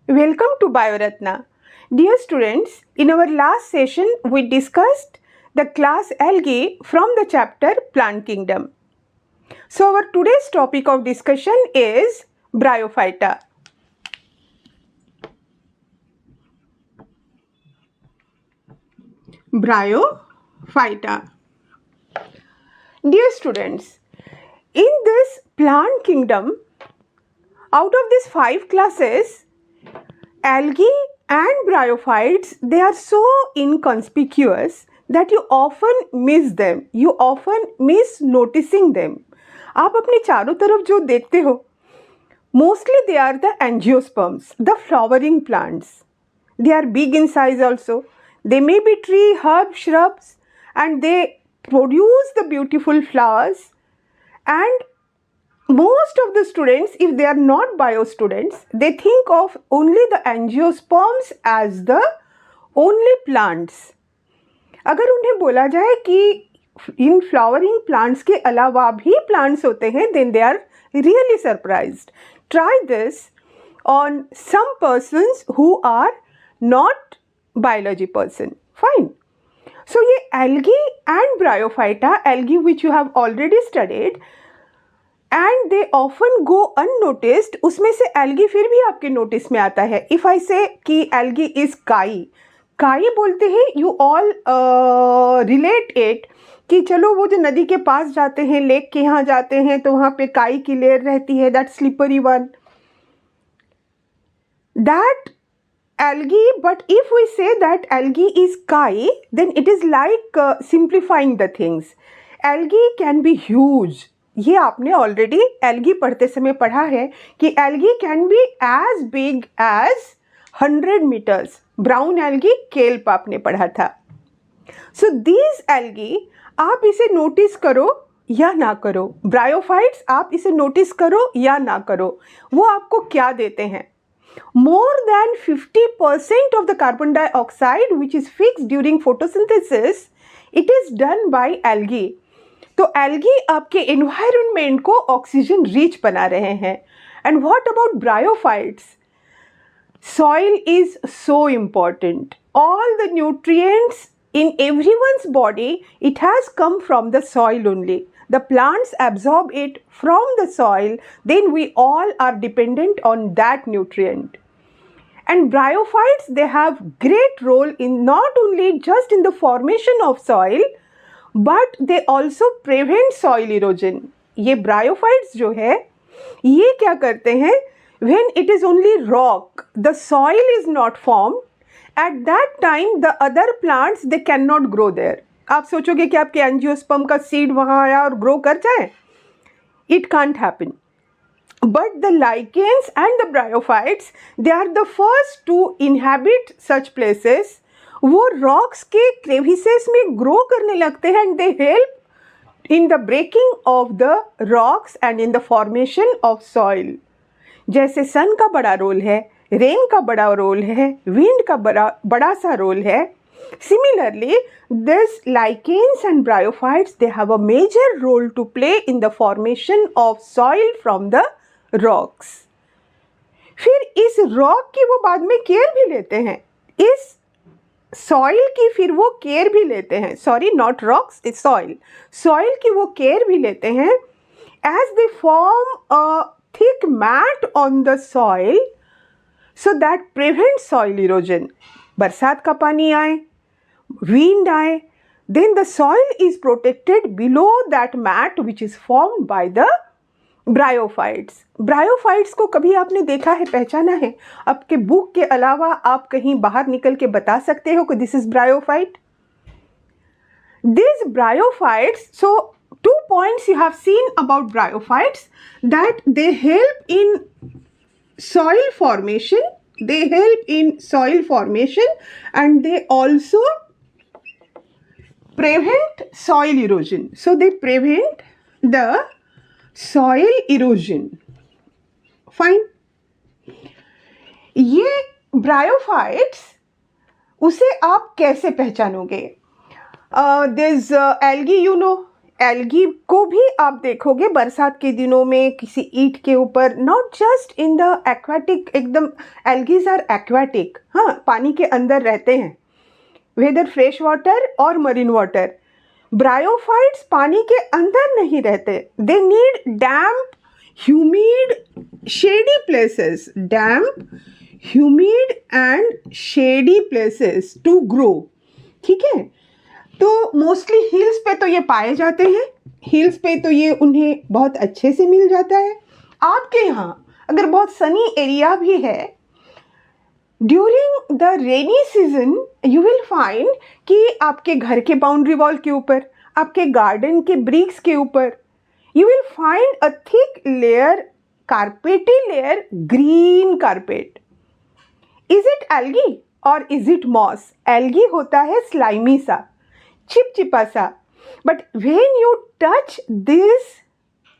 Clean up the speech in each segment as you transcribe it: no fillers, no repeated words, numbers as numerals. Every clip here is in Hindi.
Welcome to Bioratna. Dear students, in our last session we discussed the class algae from the chapter Plant Kingdom. So our today's topic of discussion is Bryophyta. Bryophyta. Dear students, in this plant kingdom, out of these 5 classes, algae and bryophytes, they are so inconspicuous that you often miss them. You often miss noticing them. आप अपने चारों तरफ जो देखते हो, mostly they are the angiosperms, the flowering plants. They are big in size also. They may be tree, herb, shrubs, and they produce the beautiful flowers. And most of the students, if they are not bio students, they think of only the angiosperms as the only plants. अगर उन्हें बोला जाए कि इन फ्लावरिंग प्लांट्स के अलावा भी प्लांट्स होते हैं, then they are really surprised. Try this on some persons who are not biology person. Fine. So ये algae and bryophyta, algae which you have already studied, and they often go unnoticed. उसमें से algae फिर भी आपके नोटिस में आता है. If I say कि algae is काई, काई बोलते हैं, you all relate it कि चलो वो जो नदी के पास जाते हैं, लेक के यहाँ जाते हैं, तो वहाँ पे काई की लेयर रहती है, that slippery one. That algae, but if we say that algae is kai, then it is like simplifying the things. Algae can be huge. ये आपने ऑलरेडी एल्गी पढ़ते समय पढ़ा है कि algae can be as big as 100 meters. Brown algae kelp आपने पढ़ा था. सो दीज एल्गी, आप इसे नोटिस करो या ना करो, ब्रायोफाइट्स आप इसे नोटिस करो या ना करो, वो आपको क्या देते हैं? More than 50% of the carbon dioxide which is fixed during photosynthesis, it is done by algae. तो algae आपके environment को ऑक्सीजन रिच बना रहे हैं. And what about bryophytes? Soil is so important. All the nutrients in everyone's body, it has come from the soil only. The plants absorb it from the soil, then we all are dependent on that nutrient. And bryophytes, they have great role in not only just in the formation of soil, but they also prevent soil erosion. ये bryophytes जो है, ये क्या करते हैं? When it is only rock, the soil is not formed, at that time the other plants, they cannot grow there. आप सोचोगे कि आपके एंजियोस्पर्म का सीड वहाँ आया और ग्रो कर जाए? It can't happen. But the lichens and the bryophytes, they are the first to inhabit such places. वो rocks के crevices में grow करने लगते हैं and they help in the breaking of the rocks and in the formation of soil. जैसे sun का बड़ा रोल है, rain का बड़ा रोल है, wind का बड़ा सा रोल है. Similarly, these lichens and bryophytes, they have a major role to play in the formation of soil from the rocks. फिर इस rock की वो बाद में केयर भी लेते हैं, इस soil की फिर वो केयर भी लेते हैं. Sorry, not rocks, it's soil. Soil की वो केयर भी लेते हैं as they form a thick mat on the soil so that prevents soil erosion. बरसात का पानी आए, wind आए, then the soil is protected below that mat which is formed by the bryophytes. Bryophytes को कभी आपने देखा है, पहचाना है? आपके बुक के अलावा आप कहीं बाहर निकल के बता सकते हो कि this is bryophyte? These bryophytes, so 2 points you have seen about bryophytes, that they help in soil formation. They help in soil formation and they also prevent soil erosion. So they prevent the soil erosion. Fine. ये bryophytes, उसे आप कैसे पहचानोगे? There's algae, you know, algae को भी आप देखोगे बरसात के दिनों में किसी ईंट के ऊपर, not just in the aquatic, एकदम एल्गीज आर एक्वाटिक, हाँ पानी के अंदर रहते हैं, वेदर फ्रेश वाटर और मरीन वाटर। ब्रायोफाइट्स पानी के अंदर नहीं रहते, they need damp, humid, shady places, damp, humid and shady places to grow. ठीक है, तो मोस्टली हिल्स पे तो ये पाए जाते हैं, हिल्स पे तो ये उन्हें बहुत अच्छे से मिल जाता है। आपके यहाँ अगर बहुत सनी एरिया भी है, during the rainy season you will find कि आपके घर के बाउंड्री वॉल के ऊपर, आपके गार्डन के ब्रिक्स के ऊपर you will find a thick layer, carpety layer, green carpet. Is it algae or is it moss? Algae होता है स्लाइमी सा, चिपचिपा सा, but when you touch this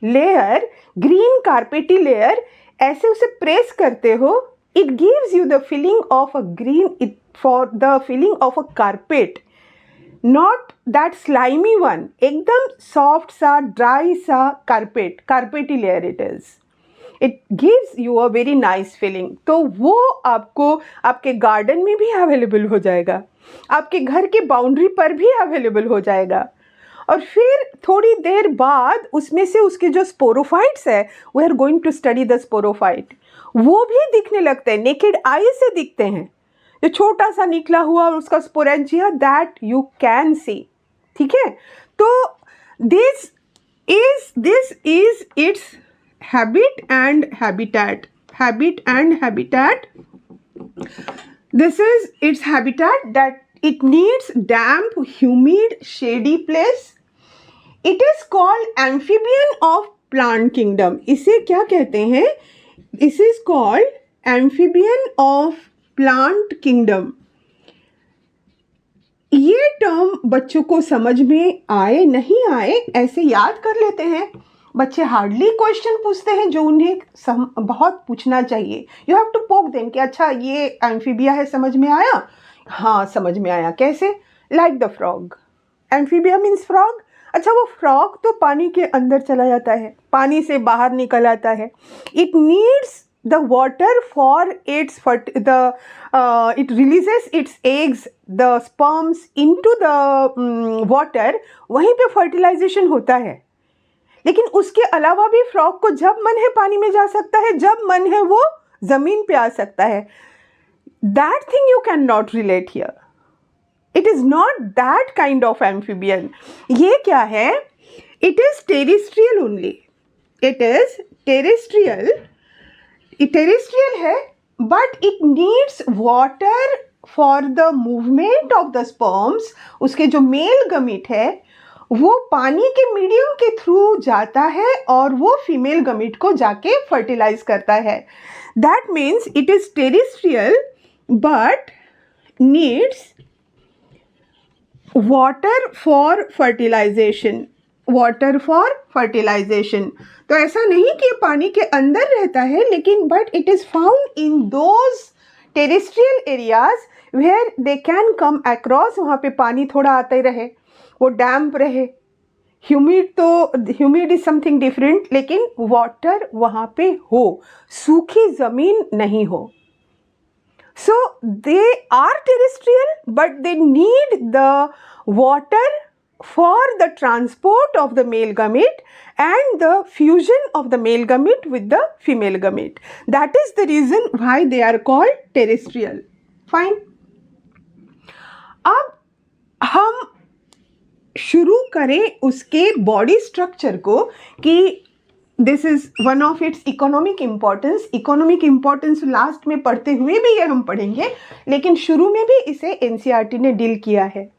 layer, green carpety layer, ऐसे उसे प्रेस करते हो, it gives you the feeling of a green, for the feeling of a carpet, not that slimy one, एकदम सॉफ्ट सा, ड्राई सा carpet, carpety layer it is, it gives you a very nice feeling. तो वो आपको आपके गार्डन में भी अवेलेबल हो जाएगा, आपके घर के बाउंड्री पर भी अवेलेबल हो जाएगा, और फिर थोड़ी देर बाद उसमें से उसके जो स्पोरोफाइट्स है, we are going to study the sporophyte, वो भी दिखने लगते हैं, नेकेड आई से दिखते हैं, जो छोटा सा निकला हुआ और उसका sporangia, that you can see. ठीक है, तो this is it's habit and habitat, habit and habitat. This is its habitat, that it needs damp, humid, shady place. It is called amphibian of plant kingdom. इसे क्या कहते हैं? This is called amphibian of plant kingdom. ये टर्म बच्चों को समझ में आए नहीं आए ऐसे याद कर लेते हैं। बच्चे हार्डली क्वेश्चन पूछते हैं जो उन्हें बहुत पूछना चाहिए। You have to poke them कि अच्छा ये एम्फीबिया है, समझ में आया? हाँ समझ में आया। कैसे? Like the frog, amphibia means frog. अच्छा वो फ्रॉग तो पानी के अंदर चला जाता है, पानी से बाहर निकल आता है। It needs the water for its it releases its eggs, the sperms into the water, वहीं पे fertilization होता है। लेकिन उसके अलावा भी फ्रॉग को जब मन है पानी में जा सकता है, जब मन है वो जमीन पे आ सकता है। That thing you cannot relate here. It is not that kind of amphibian. ये क्या है? It is terrestrial only. It is terrestrial. terrestrial है, but it needs water for the movement of the sperms. उसके जो मेल गमीट है वो पानी के मीडियम के थ्रू जाता है और वो फीमेल गमीट को जाके फर्टिलाइज करता है। That means it is terrestrial but needs water for fertilization. Water for fertilisation. तो ऐसा नहीं कि पानी के अंदर रहता है, लेकिन but it is found in those terrestrial areas where they can come across. वहाँ पे पानी थोड़ा आता ही रहे, वो डैम्प रहे। ह्यूमिड तो ह्यूमिड इज समथिंग डिफरेंट, लेकिन वाटर वहाँ पे हो, सूखी ज़मीन नहीं हो। So they are terrestrial but they need the water for the transport of the male gamete and the fusion of the male gamete with the female gamete. That is the reason why they are called terrestrial. Fine. अब हम शुरू करें उसके बॉडी स्ट्रक्चर को कि this is one of its economic importance. Economic importance last में पढ़ते हुए भी ये हम पढ़ेंगे, लेकिन शुरू में भी इसे NCERT ने डील किया है।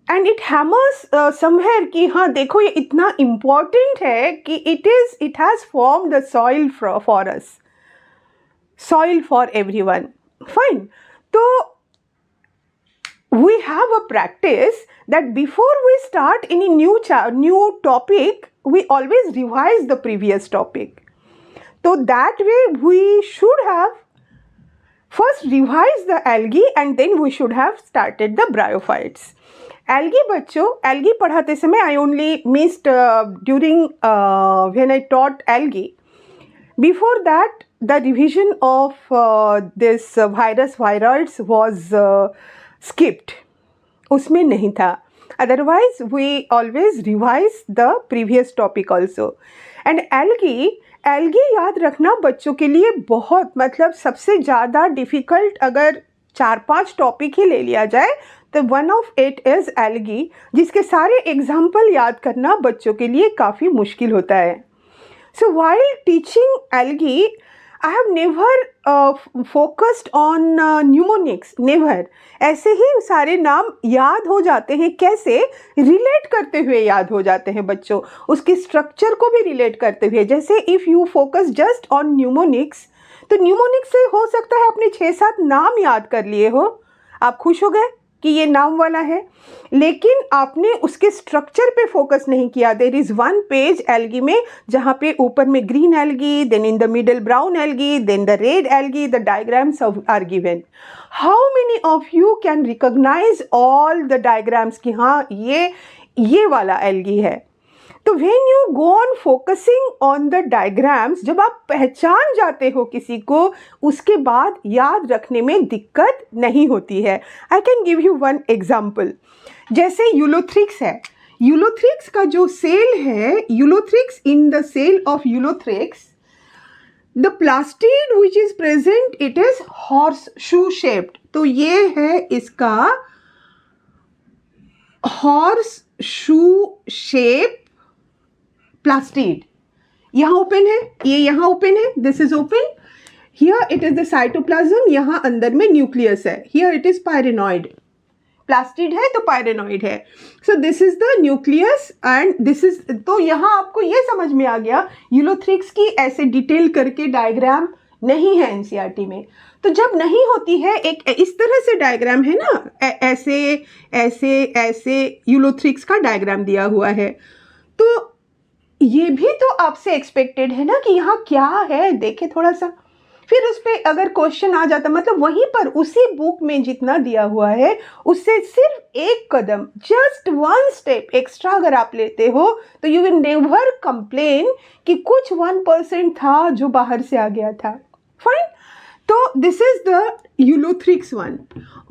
एंड इट हैमर्स समवेयर कि हाँ देखो ये इतना इम्पॉर्टेंट है कि it has form the soil for us, soil for everyone. Fine. तो we have a practice that before we start any new topic we always revise the previous topic. तो that way we should have First revise the algae and then we should have started the bryophytes. Algae बच्चों, algae पढ़ाते समय I only missed during when I taught algae. Before that, the revision of this viroids was skipped. उसमें नहीं था. Otherwise, we always revise the previous topic also. And algae याद रखना बच्चों के लिए बहुत, मतलब सबसे ज़्यादा डिफ़िकल्ट अगर 4-5 टॉपिक ही ले लिया जाए तो one of it is algae, जिसके सारे एग्जाम्पल याद करना बच्चों के लिए काफ़ी मुश्किल होता है. So while teaching algae, I have never focused on mnemonics, never. ऐसे ही सारे नाम याद हो जाते हैं, कैसे रिलेट करते हुए याद हो जाते हैं बच्चों, उसके स्ट्रक्चर को भी रिलेट करते हुए. जैसे if you focus just on mnemonics, तो न्यूमोनिक्स से हो सकता है आपने 6-7 नाम याद कर लिए हो, आप खुश हो गए कि ये नाम वाला है, लेकिन आपने उसके स्ट्रक्चर पे फोकस नहीं किया. There is one page algae में जहाँ पे ऊपर में green algae, then in the middle brown algae, then the red algae, the diagrams are given. How many of you can recognise all the diagrams कि हाँ ये वाला एल्गी है. तो when you go on focusing on the diagrams, जब आप पहचान जाते हो किसी को, उसके बाद याद रखने में दिक्कत नहीं होती है. I can give you one example. जैसे यूलोथ्रिक्स है, यूलोथ्रिक्स का जो सेल है, Ulothrix in the cell of Ulothrix, the plastid which is present it is horse shoe shaped. तो ये है इसका हॉर्स शू शेप प्लास्टिड. यहाँ ओपन है, ये यहाँ ओपन है, this is open. Here it is the cytoplasm, यहाँ अंदर में न्यूक्लियस है. Here it is pyrenoid. Plastid है तो पायरेनॉइड है. So this is the nucleus and this is. तो यहाँ आपको ये समझ में आ गया यूलोथ्रिक्स की ऐसे डिटेल करके डायग्राम नहीं है एनसीईआरटी में. तो जब नहीं होती है, एक इस तरह से डायग्राम है ना, ऐसे ऐसे ऐसे यूलोथ्रिक्स का डायग्राम दिया हुआ है, तो ये भी तो आपसे एक्सपेक्टेड है ना कि यहाँ क्या है, देखे थोड़ा सा. फिर उस पर अगर क्वेश्चन आ जाता, मतलब वहीं पर उसी बुक में जितना दिया हुआ है उससे सिर्फ एक कदम, जस्ट वन स्टेप एक्स्ट्रा अगर आप लेते हो तो यू विल नेवर कंप्लेन कि कुछ 1% था जो बाहर से आ गया था. फाइन. तो this is the Ulothrix one.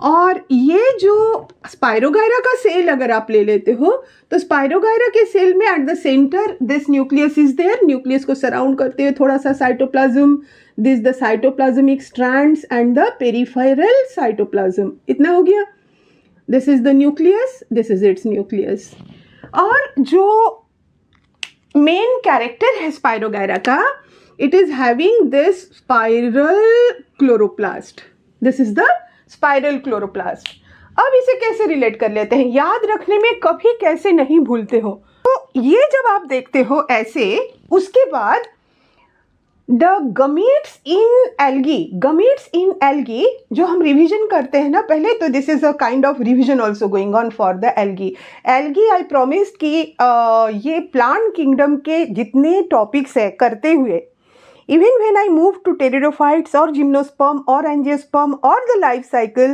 और ये जो स्पाइरोगायरा का सेल अगर आप ले लेते हो, तो स्पाइरोगायरा के सेल में at the centre this nucleus is there. Nucleus को सराउंड करते हुए थोड़ा सा cytoplasm, this the cytoplasmic strands and the peripheral cytoplasm. इतना हो गया. This is the nucleus, this is its nucleus. और जो मेन कैरेक्टर है स्पाइरोगायरा का, it is having this spiral chloroplast. This is the spiral chloroplast. अब इसे कैसे रिलेट कर लेते हैं, याद रखने में कभी कैसे नहीं भूलते हो. तो ये जब आप देखते हो ऐसे, उसके बाद the gametes in algae. Gametes in algae जो हम रिवीजन करते हैं ना पहले, तो this is a kind of revision also going on for the algae. Algae I promise कि ये प्लांट किंगडम के जितने टॉपिक्स है करते हुए, even when I move to pteridophytes और gymnosperm और angiosperm और the life cycle,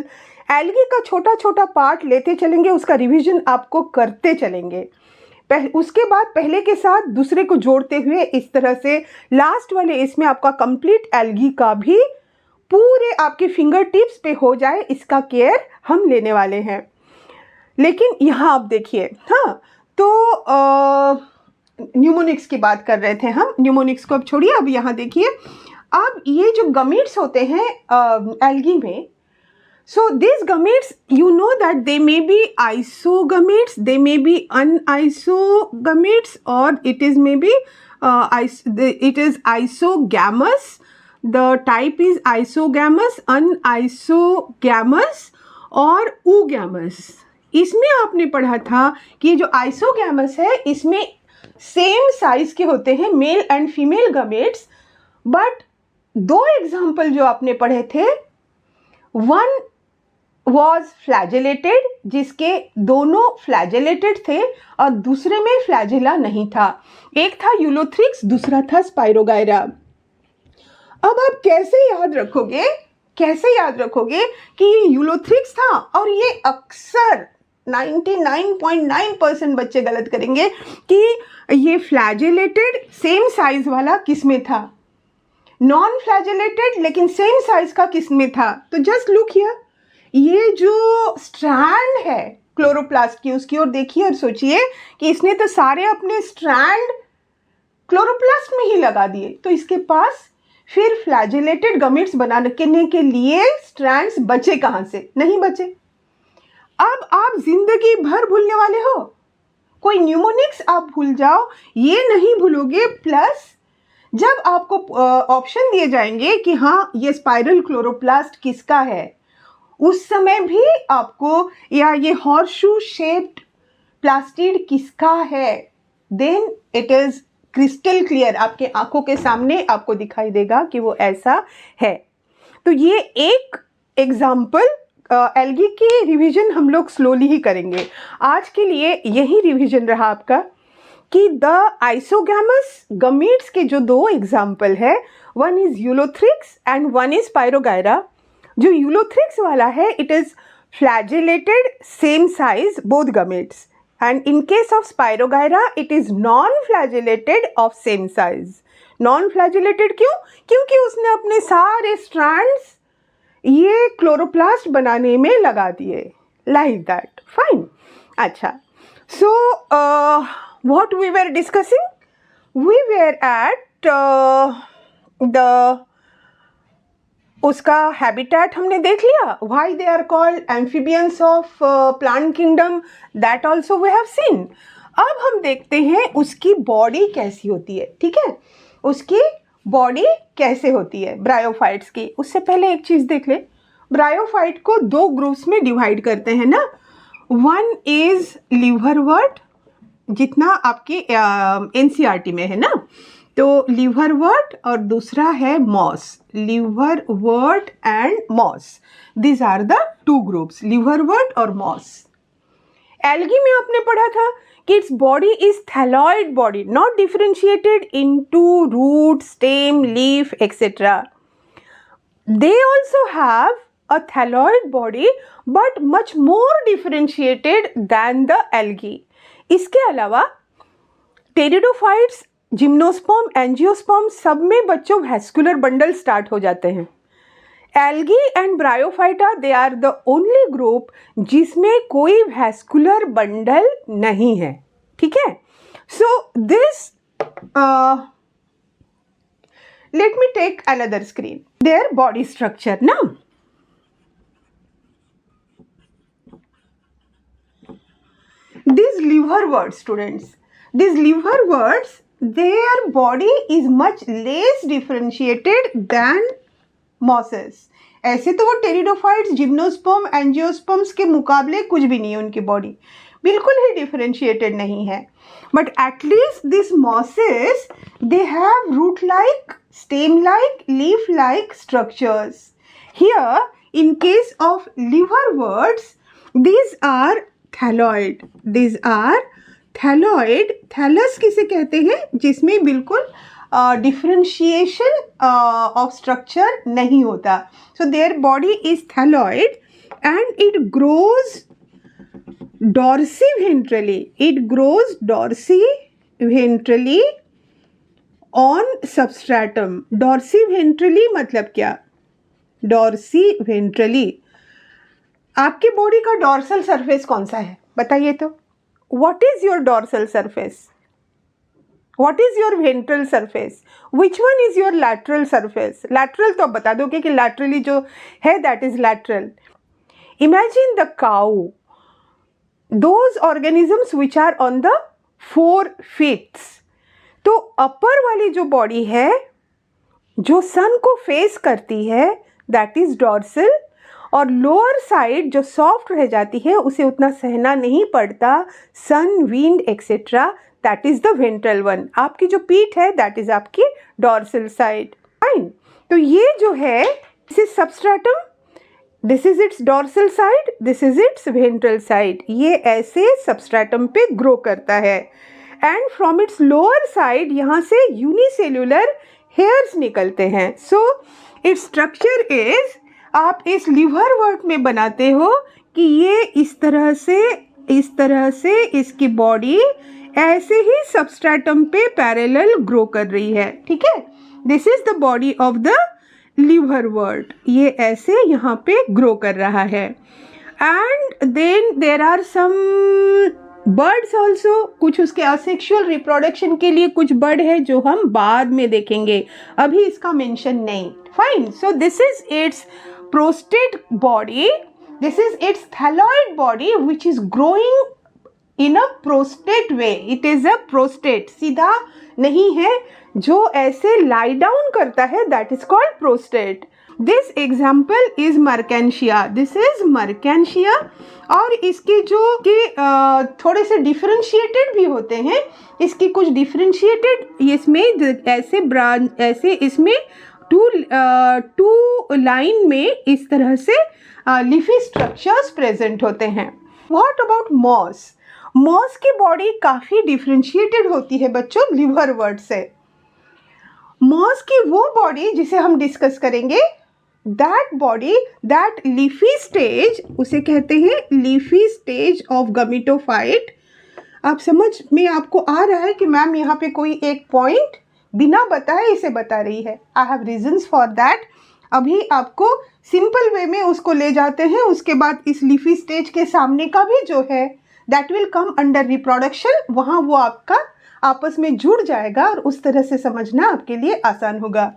algae का छोटा छोटा पार्ट लेते चलेंगे, उसका रिवीजन आपको करते चलेंगे. उसके बाद पहले के साथ दूसरे को जोड़ते हुए इस तरह से लास्ट वाले इसमें आपका कंप्लीट algae का भी पूरे आपके फिंगर टिप्स पे हो जाए, इसका केयर हम लेने वाले हैं. लेकिन यहाँ आप देखिए, हाँ, तो न्यूमोनिक्स की बात कर रहे थे हम. न्यूमोनिक्स को अब छोड़िए, अब यहाँ देखिए. अब ये जो गमीट्स होते हैं एल्गी में, so this gametes you know that they may be isogametes, they may be anisogametes, और it is may be it is isogamous. The type is isogamous, anisogamous और ऊगैमस. इसमें आपने पढ़ा था कि ये जो आइसोगैमस है इसमें सेम साइज के होते हैं male and female gametes. But 2 example जो आपने पढ़े थे, वन वॉज फ्लैजेलेटेड, जिसके दोनों फ्लैजेलेटेड थे, और दूसरे में फ्लैजेला नहीं था. एक था यूलोथ्रिक्स, दूसरा था स्पाइरोगायरा. अब आप कैसे याद रखोगे कैसे याद रखोगे कि ये यूलोथ्रिक्स था? और ये अक्सर 99.9% बच्चे गलत करेंगे कि ये फ्लैजेलेटेड सेम साइज वाला किस में था, नॉन फ्लैजेलेटेड लेकिन सेम साइज का किस में था। तो जस्ट लुक हियर, ये जो स्ट्रैंड है क्लोरोप्लास्ट की, उसकी ओर देखिए और सोचिए कि इसने तो सारे अपने स्ट्रैंड क्लोरोप्लास्ट में ही लगा दिए, तो इसके पास फिर फ्लैजेलेटेड गमेट्स बनाने के लिए स्ट्रैंड्स बचे कहाँ से? नहीं बचे। अब आप जिंदगी भर भूलने वाले हो, कोई न्यूमोनिक्स आप भूल जाओ, ये नहीं भूलोगे। प्लस जब आपको ऑप्शन दिए जाएंगे कि हाँ ये स्पाइरल क्लोरोप्लास्ट किसका है, उस समय भी आपको, या ये हॉर्सशू शेप्ड प्लास्टिड किसका है, then it is crystal clear, आपके आंखों के सामने आपको दिखाई देगा कि वो ऐसा है। तो ये एक एग्जाम्पल, एल्गी की रिवीजन हम लोग स्लोली ही करेंगे। आज के लिए यही रिवीजन रहा आपका कि द आइसोगैमस गमीट्स के जो दो एग्जाम्पल है, one is Ulothrix and one is Spirogyra. जो यूलोथ्रिक्स वाला है, it is flagellated same size both gametes, and in case of Spirogyra it is non-flagellated of same size. Non-flagellated क्यों? क्योंकि उसने अपने सारे strands ये क्लोरोप्लास्ट बनाने में लगा दिए, like that. Fine. अच्छा, so what we were discussing? We were at the उसका हैबिटेट हमने देख लिया, why they are called amphibians of plant kingdom, that also we have seen. अब हम देखते हैं उसकी बॉडी कैसी होती है। ठीक है, उसकी बॉडी कैसे होती है ब्रायोफाइट्स की। उससे पहले एक चीज़ देख ले, ब्रायोफाइट को दो ग्रुप्स में डिवाइड करते हैं ना। वन इज लिवरवर्ट, जितना आपके एनसीईआरटी में है ना, तो लिवरवर्ट, और दूसरा है moss, liverwort and moss. This are the two groups, liverwort और मॉस। एल्गी में आपने पढ़ा था कि its body is thalloid body, not differentiated into root, stem, leaf etcetera. They also have a thalloid body but much more differentiated than the algae. इसके अलावा टेरिडोफाइट्स, जिम्नोस्पर्म, एंजियोस्पर्म, सब में बच्चों वैस्कुलर बंडल स्टार्ट हो जाते हैं। Algae and bryophyta, they are the only group जिसमें कोई वैस्कुलर बंडल नहीं है। ठीक है, so this let me take another screen, their body structure ना। These liverworts, students, these liverworts, their body is much less differentiated than mosses. ऐसे तो वो टेरिडोफाइट्स, जिम्नोस्पर्म, एंजियोस्पर्म्स के मुकाबले कुछ भी नहीं है, उनकी बॉडी बिल्कुल ही डिफरेंशिएटेड नहीं है। But at least this mosses, they have root like, stem like, leaf like structures. Here in case of liverworts, these are thalloid, this are thalloid. Thallus किसे कहते हैं? जिसमें बिल्कुल डिफरेंशिएशन ऑफ स्ट्रक्चर नहीं होता। So their body is thalloid and it grows dorsiventrally, it grows dorsiventrally on substratum. Dorsiventrally मतलब क्या? डॉर्सीवेंट्रली, आपके बॉडी का डॉर्सल सरफेस कौन सा है बताइए तो? What is your dorsal surface? What is your ventral surface? Which one is your lateral surface? Lateral तो आप बता दोगे कि लैटरली जो है that is lateral. Imagine the cow, those organisms which are on the 4 feet। तो अपर वाली जो बॉडी है जो सन को फेस करती है दैट इज डॉर्सल, और लोअर साइड जो सॉफ्ट रह जाती है, उसे उतना सहना नहीं पड़ता sun, wind etcetera, that is the ventral one. आपकी जो पीठ है दैट इज आपकी डॉर्सल साइड। फाइन, तो ये जो है this is substratum, this is its dorsal side, this is its ventral side. ये ऐसे सबस्ट्रेटम पे ग्रो करता है and from its lower side यहाँ से यूनिसेल्यूलर हेयर्स निकलते हैं। सो इट्स स्ट्रक्चर इज आप इस लिवर वर्ट में बनाते हो कि ये इस तरह से इसकी बॉडी ऐसे ही सबस्ट्रेटम पे पैरेलल ग्रो कर रही है, ठीक है। This is the body of the liverwort, ये ऐसे यहाँ पे ग्रो कर रहा है। And then there are some buds also, कुछ उसके असेक्सुअल रिप्रोडक्शन के लिए कुछ बर्ड है जो हम बाद में देखेंगे, अभी इसका मेंशन नहीं। Fine, so this is it's prostate body, this is it's thalloid body which is growing in a prostate way. It is a prostate, सीधा नहीं है, जो ऐसे लाई डाउन करता है, that is called prostate. This example is Marchantia, this is Marchantia. और इसके जो कि थोड़े से डिफरेंशिएटेड भी होते हैं, इसकी कुछ डिफरेंशिएटेड, इसमें ऐसे ब्रांच, ऐसे इसमें टू लाइन में इस तरह से लीफी स्ट्रक्चर्स प्रेजेंट होते हैं। What about moss? मॉस की बॉडी काफ़ी डिफरेंशिएटेड होती है बच्चों लिवर वर्ट से। मॉस की वो बॉडी जिसे हम डिस्कस करेंगे, that body, that leafy stage, उसे कहते हैं लीफी स्टेज ऑफ गमीटोफाइट। आप समझ में आपको आ रहा है कि मैम यहाँ पे कोई एक पॉइंट बिना बताए इसे बता रही है। I have reasons for that. अभी आपको सिंपल वे में उसको ले जाते हैं, उसके बाद इस लीफी स्टेज के सामने का भी जो है that will come under reproduction, वहाँ वो आपका आपस में जुड़ जाएगा और उस तरह से समझना आपके लिए आसान होगा।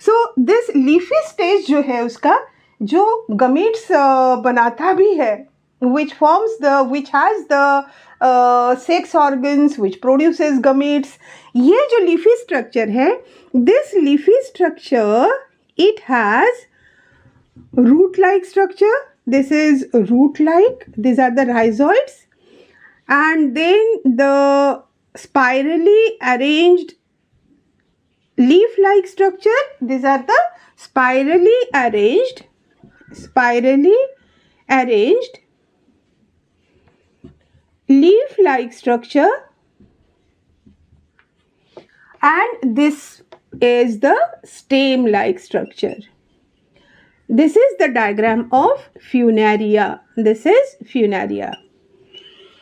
सो दिस लीफी स्टेज जो है उसका, जो गमीट्स बनाता भी है, which has the sex organs, which produces gametes, ये जो लीफी स्ट्रक्चर है, this leafy structure, it has root-like structure. This is root-like, these are the rhizoids, and then the spirally arranged leaf-like structure, these are the spirally arranged leaf-like structure, and this is the stem-like structure. This is the diagram of funaria. This is funaria.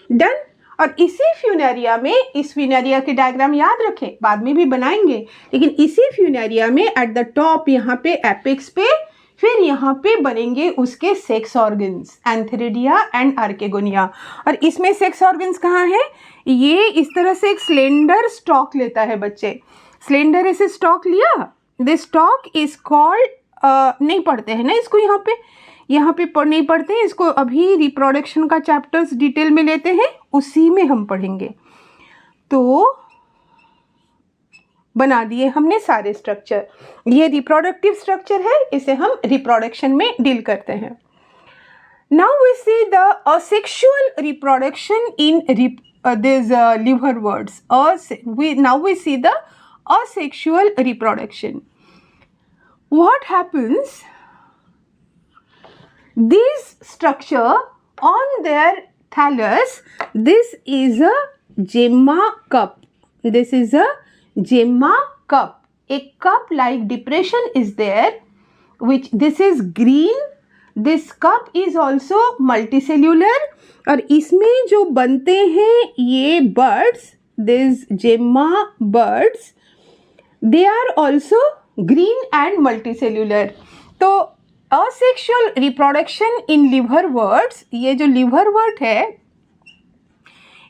Done. और इसी फ्यूनेरिया में, इस फ्यूनेरिया के डायग्राम याद रखें, बाद में भी बनाएंगे, लेकिन इसी फ्यूनेरिया में एट द टॉप यहाँ पे एपेक्स पे, फिर यहाँ पे बनेंगे उसके sex organs, antheridia and archegonia. और इसमें सेक्स ऑर्गन्स कहाँ है? ये इस तरह से एक स्लेंडर स्टॉक लेता है बच्चे, स्लेंडर ऐसे स्टॉक लिया, दिस स्टॉक इज कॉल्ड, नहीं पढ़ते हैं ना इसको, यहाँ पे नहीं पढ़ते हैं इसको, अभी रिप्रोडक्शन का चैप्टर्स डिटेल में लेते हैं, उसी में हम पढ़ेंगे। तो बना दिए हमने सारे स्ट्रक्चर, ये रिप्रोडक्टिव स्ट्रक्चर है, इसे हम रिप्रोडक्शन में डील करते हैं। Now we see the asexual reproduction in this liverworts. Now we see the asexual reproduction. What happens? This structure on their thallus, this is a gemma cup. This is a gemma cup. A cup-like depression is there, which this is green. This cup is also multicellular. और इसमें जो बनते हैं ये birds, these gemma birds, they are also green and multicellular. तो asexual reproduction in liverworts, ये जो liverwort है,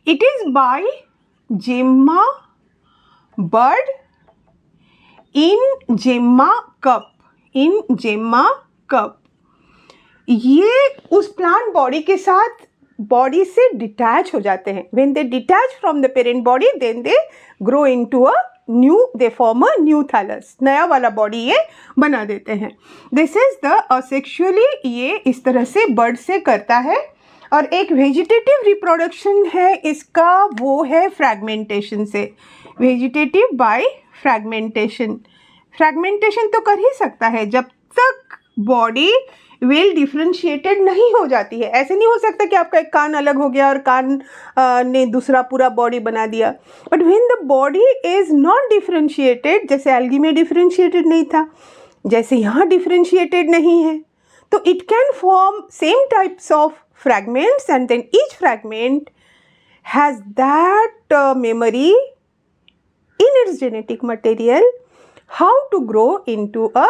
it is by gemma bird in gemma cup, in gemma cup. ये उस प्लांट बॉडी के साथ बॉडी से डिटैच हो जाते हैं. When they detach from the parent body, then they grow into a new, they form a new thallus. नया वाला बॉडी ये बना देते हैं. This is the asexually, ये इस तरह से बर्ड से करता है. और एक वेजिटेटिव रिप्रोडक्शन है इसका, वो है फ्रैगमेंटेशन से. Vegetative bye fragmentation. फ्रैगमेंटेशन तो कर ही सकता है जब तक बॉडी वेल डिफ्रेंशिएटेड नहीं हो जाती है. ऐसे नहीं हो सकता कि आपका एक कान अलग हो गया और कान ने दूसरा पूरा बॉडी बना दिया. But when the body is not differentiated, जैसे एल्गी में डिफ्रेंशिएटेड नहीं था, जैसे यहाँ डिफ्रेंशिएटेड नहीं है, तो it can form same types of fragments, and then each fragment has that memory in its genetic material how to grow into a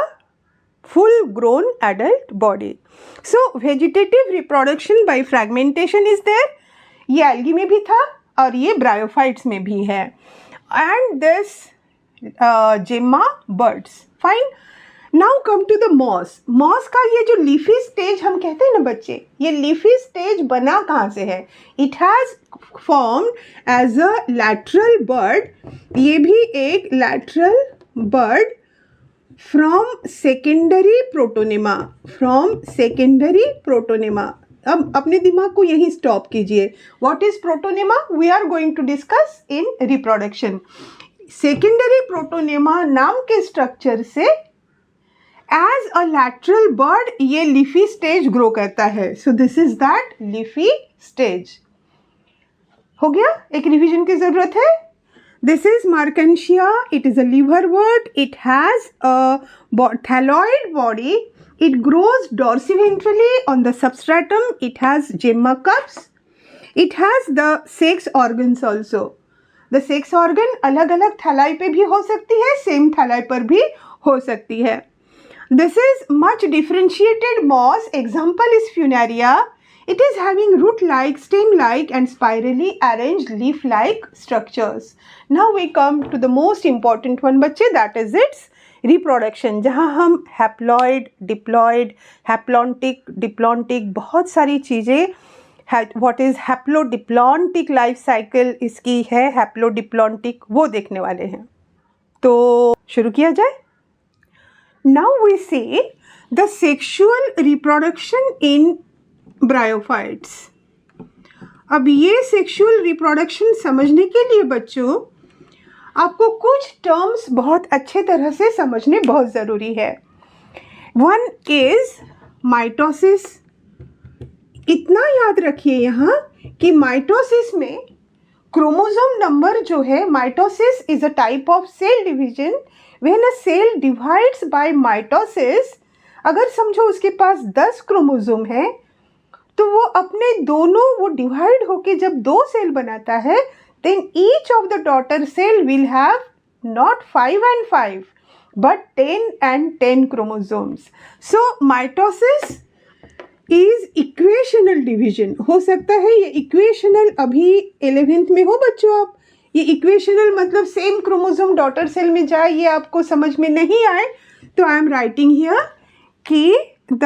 full grown adult body. So vegetative reproduction by fragmentation is there. ये algae में भी था और ये bryophytes में भी है. And this gemma birds. Fine. Now come to the moss. Moss का ये जो leafy stage हम कहते हैं ना बच्चे, ये leafy stage बना कहाँ से है? It has formed as a lateral bud. ये भी एक lateral bud from secondary protonema. From secondary protonema. अब अपने दिमाग को यहीं स्टॉप कीजिए. What is protonema? We are going to discuss in reproduction. Secondary protonema नाम के स्ट्रक्चर से एज अ लैटरल बर्ड ये लीफी स्टेज ग्रो करता है. So this is that leafy stage. हो गया, एक रिवीजन की जरूरत है. This is Marchantia. It is a liverwort. It has a thalloid body. It grows dorsiventrally on the substratum. It has gemma cups. It has the sex organs also. The sex organ अलग अलग थैलाई पे भी हो सकती है, सेम थैलाई पर भी हो सकती है. This is much differentiated moss. Example is Funaria. It is having root-like, stem-like and spirally arranged leaf-like structures. Now we come to the most important one बच्चे, that is its reproduction. जहाँ हम haploid, diploid, haplontic, diplontic बहुत सारी चीज़ें, what is haplodiplontic life cycle इसकी है, haplodiplontic वो देखने वाले हैं. तो शुरू किया जाए. Now we see the sexual reproduction in bryophytes. अब ये sexual reproduction समझने के लिए बच्चों आपको कुछ terms बहुत अच्छे तरह से समझने बहुत ज़रूरी है. One is mitosis. इतना याद रखिए यहाँ कि mitosis में क्रोमोसोम नंबर जो है, mitosis is a type of cell division. When a cell divides by mitosis, अगर समझो उसके पास 10 क्रोमोसोम है तो वो अपने दोनों वो डिवाइड होके जब 2 सेल बनाता है, then each of the daughter cell will have not 5 and 5 but 10 and 10 chromosomes. So mitosis is equational division. हो सकता है ये equational अभी 11th में हो बच्चों. आप ये इक्वेशनल मतलब सेम क्रोमोसोम डॉटर सेल में जाए, ये आपको समझ में नहीं आए तो आई एम राइटिंग हियर कि the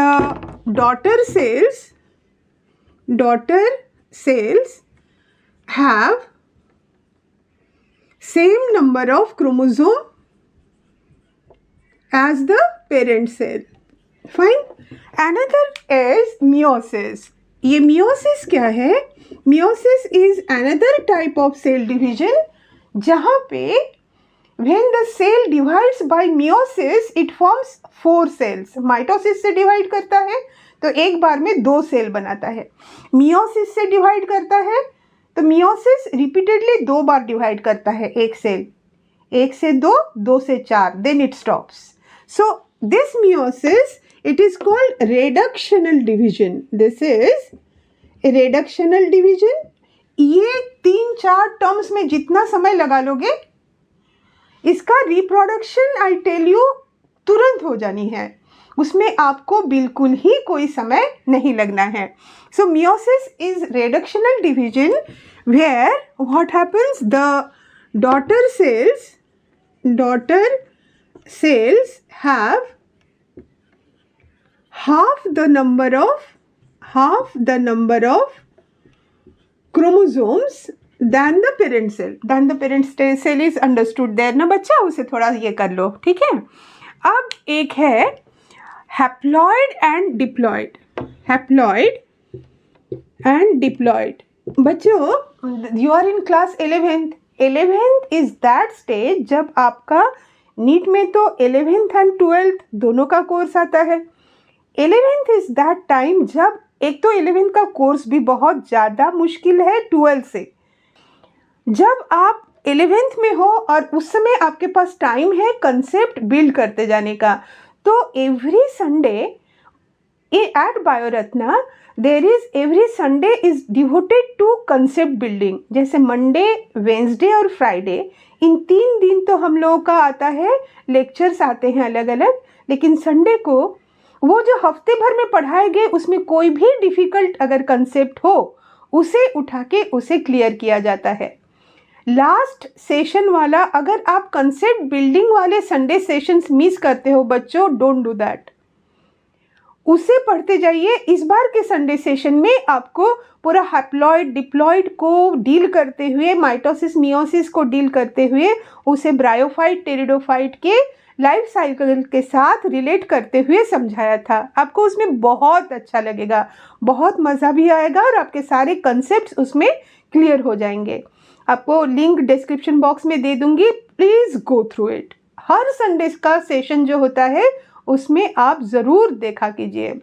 daughter cells have same number of chromosome as the parent cell. Fine. Another is meiosis. ये मियोसिस क्या है? Meiosis is another type of cell division जहाँ पे when the cell divides by meiosis it forms 4 cells. Mitosis से divide करता है तो एक बार में 2 सेल बनाता है. Meiosis से divide करता है तो meiosis repeatedly 2 बार divide करता है एक सेल. 1 से 2, 2 से 4, then it stops. So this meiosis, it is called reductional division. This is reductional division. ये 3-4 टर्म्स में जितना समय लगा लोगे इसका रिप्रोडक्शन आई टेल यू तुरंत हो जानी है. उसमें आपको बिल्कुल ही कोई समय नहीं लगना है. So meiosis is reductional division where what happens, the daughter cells have half the number of chromosomes than the parent cell. Than the parent cell is understood there ना बच्चा, उसे थोड़ा ये कर लो, ठीक है. अब एक है haploid and diploid. Haploid and diploid. बच्चों, you are in class 11th. 11th is that stage जब आपका नीट में तो 11th and 12th दोनों का कोर्स आता है. 11th is that time जब एक तो 11th का कोर्स भी बहुत ज़्यादा मुश्किल है 12th से. जब आप 11th में हो और उस समय आपके पास टाइम है कंसेप्ट बिल्ड करते जाने का, तो every Sunday At Bioratna, there is every Sunday is devoted to concept building. जैसे मंडे, वेंसडे और फ्राइडे, इन 3 दिन तो हम लोगों का आता है, लेक्चर्स आते हैं अलग अलग, लेकिन संडे को वो जो हफ्ते भर में पढ़ाए गए उसमें कोई भी डिफ़िकल्ट अगर कंसेप्ट हो उसे उठा के उसे क्लियर किया जाता है. लास्ट सेशन वाला अगर आप कंसेप्ट बिल्डिंग वाले संडे सेशंस मिस करते हो बच्चों, डोंट डू दैट. उसे पढ़ते जाइए. इस बार के संडे सेशन में आपको पूरा हैप्लॉइड डिप्लॉइड को डील करते हुए, माइटोसिस मियोसिस को डील करते हुए, उसे ब्रायोफाइट टेरिडोफाइट के लाइफ साइकिल के साथ रिलेट करते हुए समझाया था. आपको उसमें बहुत अच्छा लगेगा, बहुत मज़ा भी आएगा और आपके सारे कंसेप्ट्स उसमें क्लियर हो जाएंगे. आपको लिंक डिस्क्रिप्शन बॉक्स में दे दूंगी, please go through it. Her Sunday का सेशन जो होता है उसमें आप ज़रूर देखा कीजिए.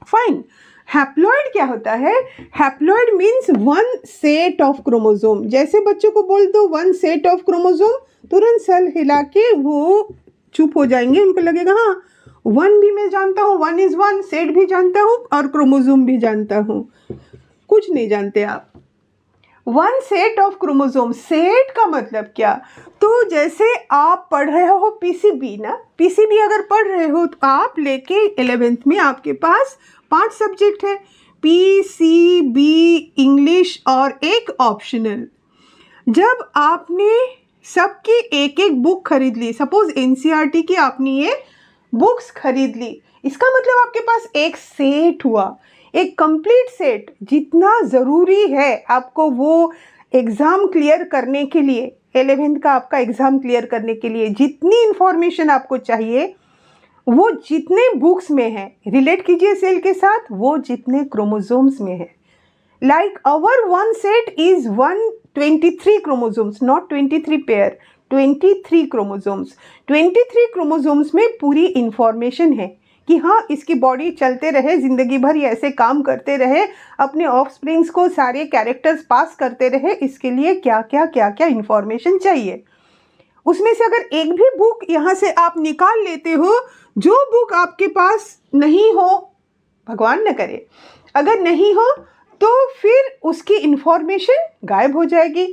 फाइन. हैप्लॉइड क्या होता है? Haploid means 1 set of chromosome. जैसे बच्चों को बोल दो 1 सेट ऑफ क्रोमोसोम, तुरंत सर हिला के वो चुप हो जाएंगे. उनको लगेगा हाँ 1 भी मैं जानता हूँ, 1 is 1, सेट भी जानता हूँ और क्रोमोसोम भी जानता हूँ. कुछ नहीं जानते आप. 1 सेट ऑफ क्रोमोसोम. सेट का मतलब क्या? तो जैसे आप पढ़ रहे हो पीसीबी ना, पीसीबी अगर पढ़ रहे हो तो आप लेके 11th में आपके पास 5 सब्जेक्ट है, पीसीबी, इंग्लिश और एक ऑप्शनल. जब आपने सबकी एक एक बुक खरीद ली, सपोज एनसीईआरटी की आपने ये बुक्स खरीद ली, इसका मतलब आपके पास एक सेट हुआ, एक कंप्लीट सेट. जितना ज़रूरी है आपको वो एग्ज़ाम क्लियर करने के लिए, 11th का आपका एग्ज़ाम क्लियर करने के लिए जितनी इन्फॉर्मेशन आपको चाहिए वो जितने बुक्स में है, रिलेट कीजिए सेल के साथ, वो जितने क्रोमोसोम्स में है. Like our 1 set is 123 chromosomes, not 23 pair, 23 chromosomes. 23 chromosomes में पूरी इंफॉर्मेशन है कि हाँ इसकी बॉडी चलते रहे, ज़िंदगी भर ये ऐसे काम करते रहे, अपने ऑफस्प्रिंग्स को सारे कैरेक्टर्स पास करते रहे, इसके लिए क्या क्या इंफॉर्मेशन चाहिए. उसमें से अगर एक भी बुक यहाँ से आप निकाल लेते हो, जो बुक आपके पास नहीं हो, भगवान न करे अगर नहीं हो, तो फिर उसकी इंफॉर्मेशन गायब हो जाएगी.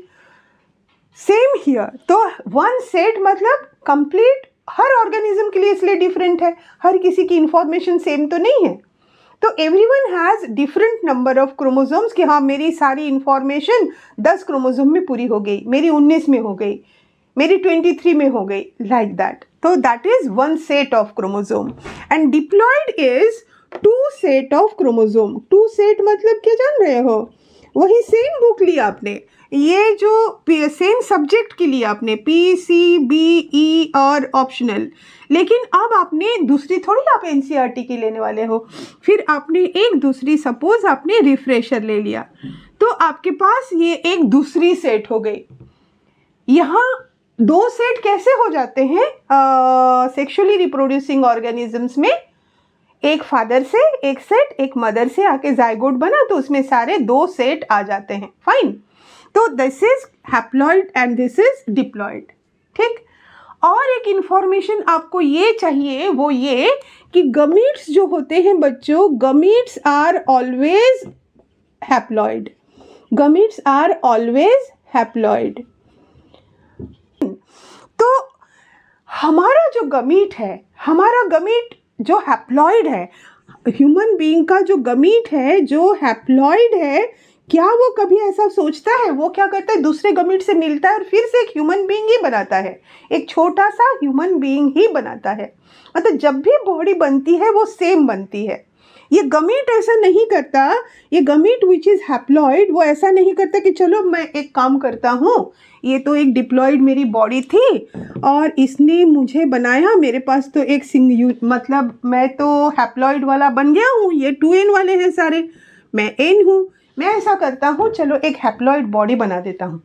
Same here. तो 1 सेट मतलब कंप्लीट. हर ऑर्गेनिज्म के लिए इसलिए डिफरेंट है, हर किसी की इंफॉर्मेशन सेम तो नहीं है. तो everyone has different number of chromosomes कि हाँ मेरी सारी इंफॉर्मेशन 10 क्रोमोसोम में पूरी हो गई, मेरी 19 में हो गई, मेरी 23 में हो गई, लाइक दैट. तो that is 1 set of chromosome. And diploid is 2 set of chromosome. 2 set मतलब क्या जान रहे हो? वही सेम बुक ली आपने, ये जो सेम सब्जेक्ट के लिए आपने पी सी बी ई और ऑप्शनल, लेकिन अब आपने दूसरी थोड़ी आप एनसीईआरटी की लेने वाले हो. फिर आपने एक दूसरी, सपोज आपने रिफ्रेशर ले लिया, तो आपके पास ये एक दूसरी सेट हो गई. यहाँ 2 सेट कैसे हो जाते हैं सेक्सुअली रिप्रोड्यूसिंग ऑर्गेनिजम्स में? एक फादर से एक सेट, एक मदर से आके जाइगोट बना, तो उसमें सारे 2 सेट आ जाते हैं. फाइन. तो this is haploid and this is diploid. ठीक. और एक इंफॉर्मेशन आपको ये चाहिए, वो ये कि गमीट्स जो होते हैं बच्चों, gametes are always haploid. Gametes are always haploid. तो हमारा जो गमीट है, हमारा गमीट जो हैप्लॉइड है, ह्यूमन बीइंग का जो गमीट है, जो हैप्लॉइड है, क्या वो कभी ऐसा सोचता है? वो क्या करता है, दूसरे गमीट से मिलता है और फिर से एक ह्यूमन बीइंग ही बनाता है, एक छोटा सा ह्यूमन बीइंग ही बनाता है. मतलब जब भी बॉडी बनती है वो सेम बनती है. ये गमीट ऐसा नहीं करता. ये गमीट विच इज़ हैप्लॉइड वो ऐसा नहीं करता कि चलो मैं एक काम करता हूँ, ये तो एक डिप्लॉइड मेरी बॉडी थी और इसने मुझे बनाया, मेरे पास तो एक मतलब मैं तो हैप्लॉइड वाला बन गया हूँ, ये 2n वाले हैं सारे, मैं n हूँ, मैं ऐसा करता हूँ चलो एक हैप्लॉइड बॉडी बना देता हूँ.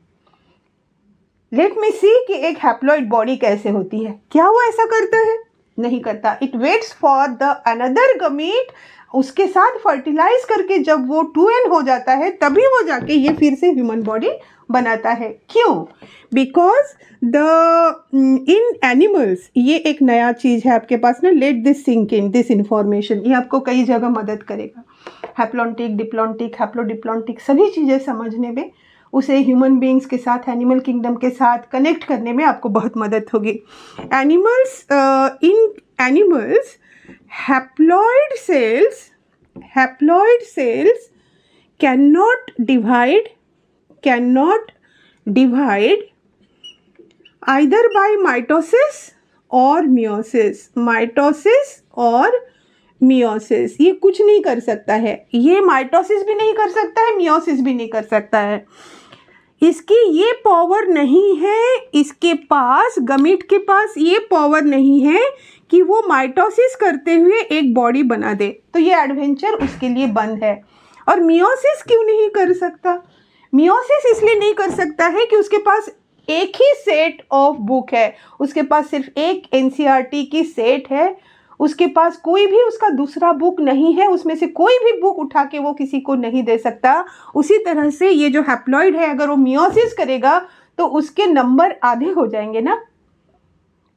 लेट मी सी कि एक हैप्लॉइड बॉडी कैसे होती है. क्या वो ऐसा करता है? नहीं करता. It waits for the another gamete, उसके साथ फर्टिलाइज करके जब वो 2n हो जाता है तभी वो जाके ये फिर से ह्यूमन बॉडी बनाता है। क्यों? बिकॉज द इन एनिमल्स, ये एक नया चीज़ है आपके पास ना, let this sink in, this information, ये आपको कई जगह मदद करेगा। हैप्लॉन्टिक, डिप्लॉन्टिक, हैप्लोडिप्लॉन्टिक सभी चीज़ें समझने में, उसे ह्यूमन बींग्स के साथ, एनिमल किंगडम के साथ कनेक्ट करने में आपको बहुत मदद होगी। Animals, in animals haploid cells cannot divide either by mitosis or meiosis, ये कुछ नहीं कर सकता है, ये माइटोसिस भी नहीं कर सकता है, मियोसिस भी नहीं कर सकता है। इसकी ये पावर नहीं है, इसके पास, गमीट के पास ये पावर नहीं है कि वो माइटोसिस करते हुए एक बॉडी बना दे, तो ये एडवेंचर उसके लिए बंद है। और मियोसिस क्यों नहीं कर सकता? मियोसिस इसलिए नहीं कर सकता है कि उसके पास एक ही सेट ऑफ बुक है, उसके पास सिर्फ एक एनसीईआरटी की सेट है, उसके पास कोई भी उसका दूसरा बुक नहीं है, उसमें से कोई भी बुक उठा के वो किसी को नहीं दे सकता। उसी तरह से ये जो हैप्लॉइड है, अगर वो मियोसिस करेगा तो उसके नंबर आधे हो जाएंगे ना,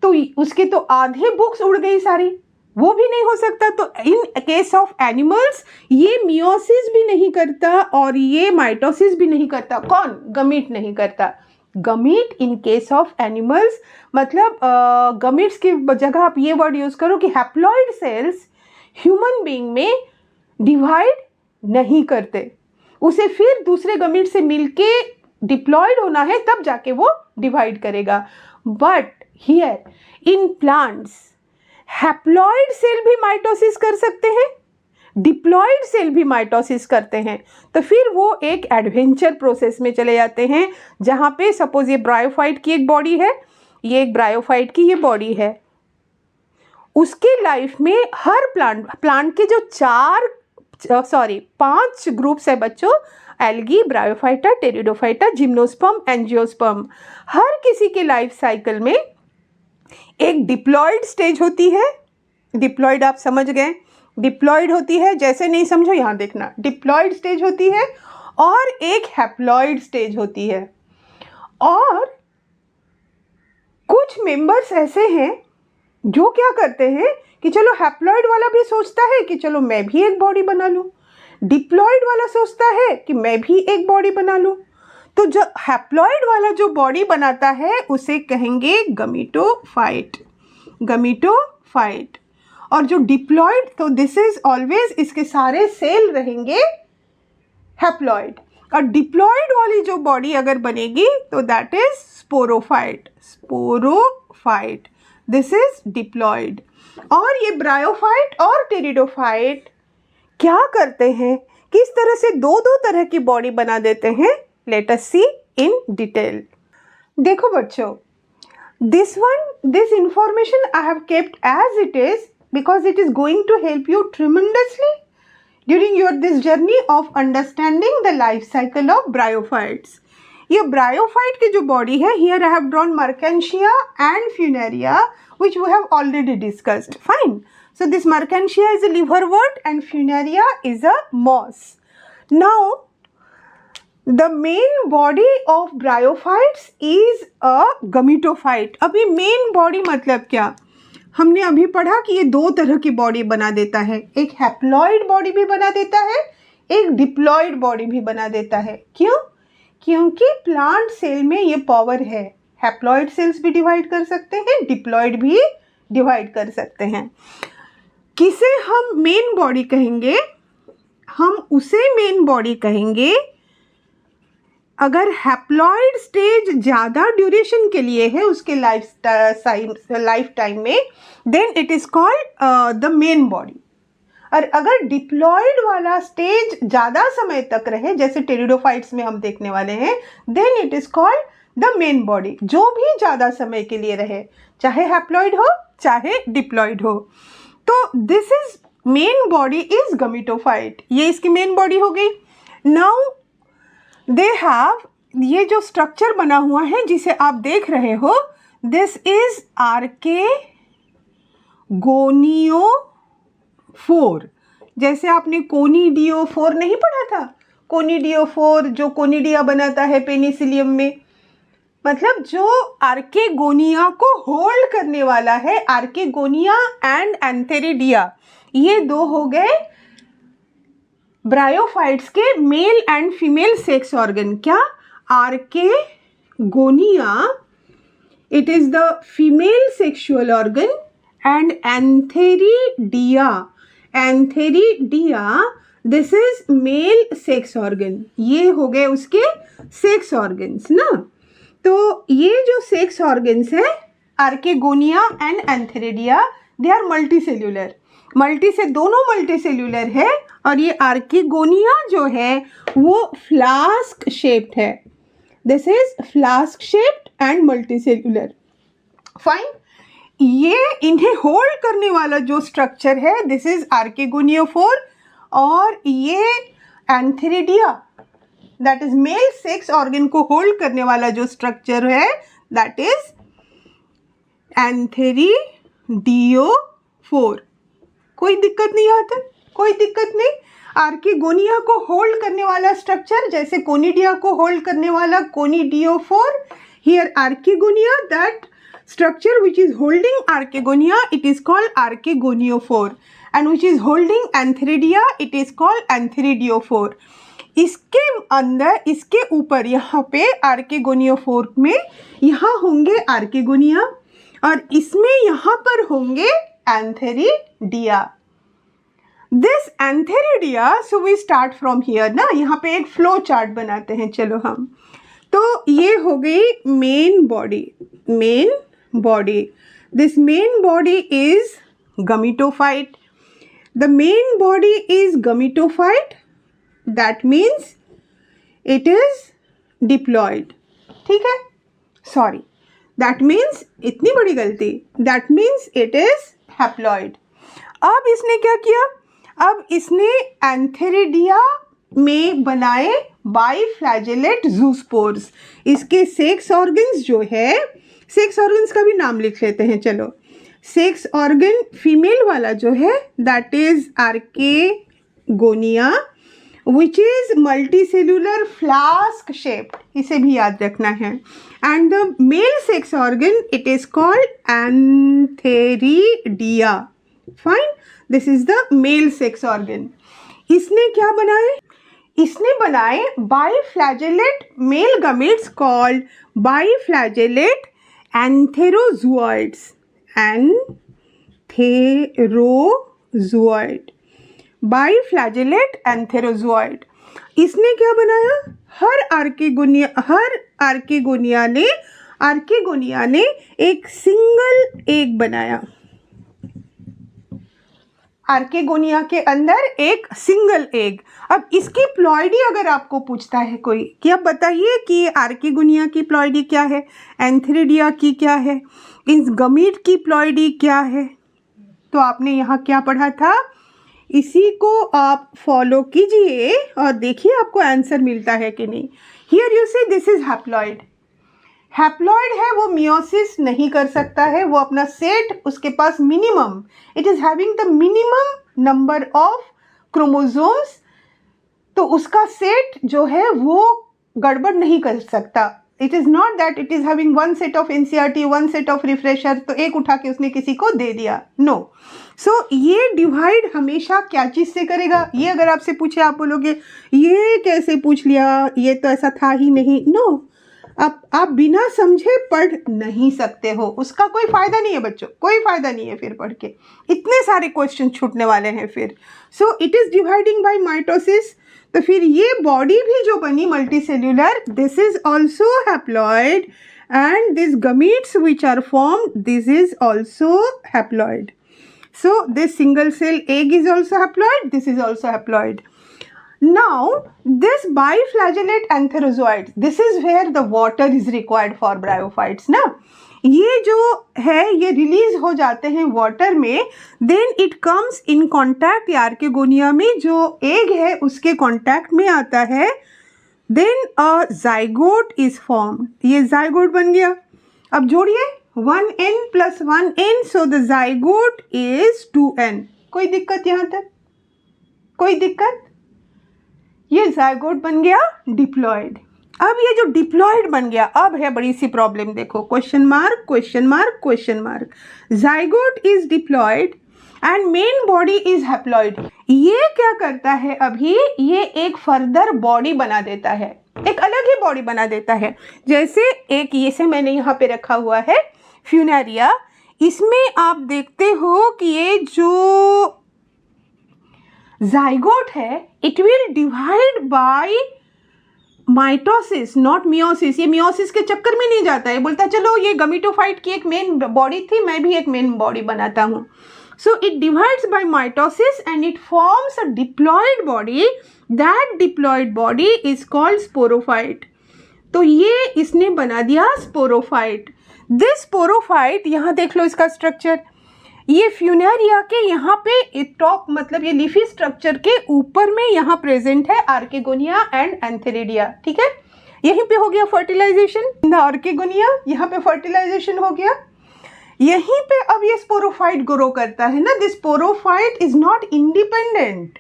तो उसके तो आधे बुक्स उड़ गई सारी, वो भी नहीं हो सकता। तो इन केस ऑफ एनिमल्स ये मियोसिस भी नहीं करता और ये माइटोसिस भी नहीं करता। कौन? गमीट नहीं करता। Gamete in case of animals, मतलब गमीट्स की जगह आप ये वर्ड यूज करो कि हैप्लॉइड सेल्स ह्यूमन बीइंग में डिवाइड नहीं करते, उसे फिर दूसरे गमीट से मिलके डिप्लॉयड होना है, तब जाके वो डिवाइड करेगा। But here in plants haploid cell भी माइटोसिस कर सकते हैं, डिप्लॉयड सेल भी माइटोसिस करते हैं, तो फिर वो एक एडवेंचर प्रोसेस में चले जाते हैं, जहाँ पे सपोज ये ब्रायोफाइट की एक बॉडी है, ये एक ब्रायोफाइट की ये बॉडी है, उसके लाइफ में हर प्लांट के जो 5 ग्रुप्स है बच्चों, algae, Bryophyta, Pteridophyta, gymnosperm, angiosperm, हर किसी के लाइफ साइकिल में एक डिप्लॉयड स्टेज होती है। डिप्लॉयड आप समझ गए, डिप्लॉयड होती है, जैसे नहीं समझो यहाँ देखना, डिप्लॉयड स्टेज होती है और एक हैप्लॉयड स्टेज होती है। और कुछ मेंबर्स ऐसे हैं जो क्या करते हैं कि चलो हैप्लॉयड वाला भी सोचता है कि चलो मैं भी एक बॉडी बना लूँ, डिप्लॉयड वाला सोचता है कि मैं भी एक बॉडी बना लूँ, तो जो हैप्लॉइड वाला जो बॉडी बनाता है उसे कहेंगे गमीटोफाइट, गमीटोफाइट। और जो डिप्लॉयड, तो दिस इज ऑलवेज, इसके सारे सेल रहेंगे हैप्लॉइड। और डिप्लॉयड वाली जो बॉडी अगर बनेगी तो that is sporophyte, sporophyte, this is diploid. और ये ब्रायोफाइट और टेरिडोफाइट क्या करते हैं, किस तरह से दो तरह की बॉडी बना देते हैं, let us see in detail. देखो बच्चों, this information I have kept as it is because it is going to help you tremendously during your this journey of understanding the life cycle of bryophytes. ये bryophyte की जो body है, here I have drawn Mercantia and Funaria which we have already discussed. Fine. So this Mercantia is a liverwort and Funaria is a moss. Now the main body of bryophytes is a gametophyte. अभी main body मतलब क्या? हमने अभी पढ़ा कि ये 2 तरह की बॉडी बना देता है, एक हैप्लॉइड बॉडी भी बना देता है, एक डिप्लॉइड बॉडी भी बना देता है। क्यों? क्योंकि प्लांट सेल में ये पावर है, हैप्लॉइड सेल्स भी डिवाइड कर सकते हैं, डिप्लॉइड भी डिवाइड कर सकते हैं। किसे हम मेन बॉडी कहेंगे? हम उसे मेन बॉडी कहेंगे अगर हैप्लॉइड स्टेज ज़्यादा ड्यूरेशन के लिए है उसके लाइफ टाइम में, then it is called the main body. और अगर डिप्लॉइड वाला स्टेज ज़्यादा समय तक रहे, जैसे टेरिडोफाइट्स में हम देखने वाले हैं, then it is called the main body. जो भी ज़्यादा समय के लिए रहे, चाहे हैप्लॉइड हो चाहे डिप्लॉइड हो। तो this is main body is gametophyte, ये इसकी मेन बॉडी हो गई। नाउ दे हैव, ये जो स्ट्रक्चर बना हुआ है जिसे आप देख रहे हो, दिस इज आर्केगोनियोफोर। जैसे आपने कोनिडियोफोर नहीं पढ़ा था, कोनिडियोफोर जो कोनिडिया बनाता है पेनिसिलियम में, मतलब जो आर्केगोनिया को होल्ड करने वाला है, आर्केगोनिया एंड एंथेरिडिया, ये दो हो गए ब्रायोफाइट्स के male and female sex organ. क्या? Archegonia, it is the female sexual organ, and antheridia, this is male sex organ। ये हो गए उसके सेक्स ऑर्गन्स ना। तो ये जो सेक्स ऑर्गन्स है archegonia and antheridia, they are multicellular, multi से दोनों मल्टीसेल्यूलर है, और ये आर्केगोनिया जो है वो फ्लास्क शेप्ड है। This is flask shaped and multicellular. Fine, ये इन्हें होल्ड करने वाला जो स्ट्रक्चर है दिस इज आर्केगोनियोफोर, और ये antheridia that is male sex organ को होल्ड करने वाला जो स्ट्रक्चर है दैट इज एंथेरिडियोफोर। कोई दिक्कत नहीं आता, कोई दिक्कत नहीं। आर्केगोनिया को होल्ड करने वाला स्ट्रक्चर जैसे कोनिडिया को होल्ड करने वाला conidiophore, here archegonia, that structure which is holding archegonia it is called archegoniophore, and which is holding antheridia it is called antheridiophore। इसके अंदर, इसके ऊपर यहाँ पे आर्केगोनियोफोर में यहाँ होंगे आर्केगोनिया, और इसमें यहाँ पर होंगे antheridia. This antheridia, so we start from here ना, यहाँ पे एक फ्लो चार्ट बनाते हैं चलो हम। तो ये हो गई main body, main body, this main body is gametophyte, the main body is gametophyte, that means it is diploid। ठीक है, सॉरी, that means, इतनी बड़ी गलती, that means it is haploid। अब इसने क्या किया, अब इसने एंथेरिडिया में बनाए बाइफ्लैजेलेट जूस्पोर्स। इसके सेक्स ऑर्गन्स जो है, सेक्स ऑर्गन्स का भी नाम लिख लेते हैं चलो। सेक्स ऑर्गन फीमेल वाला जो है that is archegonia which is multicellular flask shaped, इसे भी याद रखना है। And the male sex organ it is called antheridia. Fine, this is the male sex organ. इसने क्या बनाए, इसने बनाए biflagellate male gametes called biflagellate antherozoids, antherozoid, biflagellate antherozoid. इसने क्या बनाया, हर आर्केगोनिया ने एक सिंगल एग बनाया। आर्केगोनिया के अंदर एक सिंगल एग। अब इसकी प्लॉइडी अगर आपको पूछता है कोई कि अब बताइए कि आर्केगोनिया की प्लॉइडी क्या है, एंथेरिडिया की क्या है, इस गमीट की प्लॉइडी क्या है, तो आपने यहाँ क्या पढ़ा था, इसी को आप फॉलो कीजिए और देखिए आपको आंसर मिलता है कि नहीं। हियर यू से दिस इज हैप्लॉइड। हैप्लॉइड है वो मियोसिस नहीं कर सकता है, वो अपना सेट, उसके पास minimum, it is having the minimum number of chromosomes, तो उसका सेट जो है वो गड़बड़ नहीं कर सकता। It is not that it is having one set of NCERT, one set of refresher, तो एक उठा के उसने किसी को दे दिया, नो। सो ये डिवाइड हमेशा क्या चीज़ से करेगा, ये अगर आपसे पूछे आप बोलोगे ये कैसे पूछ लिया, ये तो ऐसा था ही नहीं, नो। आप बिना समझे पढ़ नहीं सकते हो, उसका कोई फ़ायदा नहीं है बच्चों, कोई फ़ायदा नहीं है फिर पढ़ के, इतने सारे क्वेश्चन छूटने वाले हैं फिर। So it is dividing by mitosis, तो फिर ये बॉडी भी जो बनी multicellular, this is also haploid, and this gametes which are formed, this is also haploid. So this single cell egg is also haploid, this is also haploid. Now this biflagellate antherozoids, this is where the water is required for bryophytes ना, ये जो है ये रिलीज हो जाते हैं वाटर में, then it comes in contact, archegonia में जो एग है उसके कॉन्टैक्ट में आता है, then a zygote is form, ये जाइगोट बन गया। अब जोड़िए 1n + 1n, so the zygote is 2n। कोई दिक्कत यहाँ तक, कोई दिक्कत? ये जायगोट बन गया डिप्लॉयड। अब ये जो डिप्लॉयड बन गया, अब है बड़ी सी प्रॉब्लम, देखो question mark question mark question mark. Zygote is diploid and main body is haploid. ये क्या करता है, अभी ये एक फर्दर बॉडी बना देता है, एक अलग ही बॉडी बना देता है। जैसे एक ये से मैंने यहाँ पे रखा हुआ है फ्यूनेरिया, इसमें आप देखते हो कि ये जो जाइगोट है it will divide by mitosis not meiosis. ये मियोसिस के चक्कर में नहीं जाता है, बोलता चलो ये गमीटोफाइट की एक मेन बॉडी थी, मैं भी एक मेन बॉडी बनाता हूँ। So it divides by mitosis and it forms a diploid body. That diploid body is called sporophyte. तो ये इसने बना दिया स्पोरोफाइट। दिस स्पोरोफाइट, यहाँ देख लो इसका स्ट्रक्चर, ये फ्यूनेरिया के यहाँ पे टॉप मतलब ये लीफी स्ट्रक्चर के ऊपर में यहाँ प्रेजेंट है आर्केगोनिया एंड एंथेरिडिया। ठीक है, यहीं पे हो गया फर्टिलाइजेशन इन द आर्केगोनिया, यहाँ पे फर्टिलाइजेशन हो गया। यहीं पे अब ये स्पोरोफाइट ग्रो करता है ना। This sporophyte is not independent.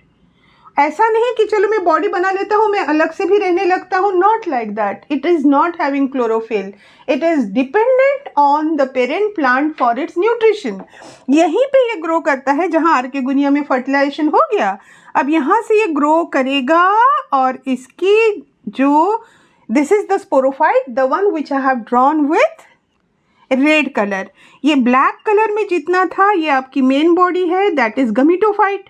ऐसा नहीं कि चलो मैं बॉडी बना लेता हूँ, मैं अलग से भी रहने लगता हूँ, not like that. It is not having chlorophyll, it is dependent on the parent plant for its nutrition. यहीं पे ये ग्रो करता है जहाँ आर्केगोनिया में फर्टिलाइजेशन हो गया। अब यहाँ से ये ग्रो करेगा और इसकी जो this is the sporophyte, the one which I have drawn with red colour. ये ब्लैक कलर में जितना था ये आपकी मेन बॉडी है, that is gametophyte.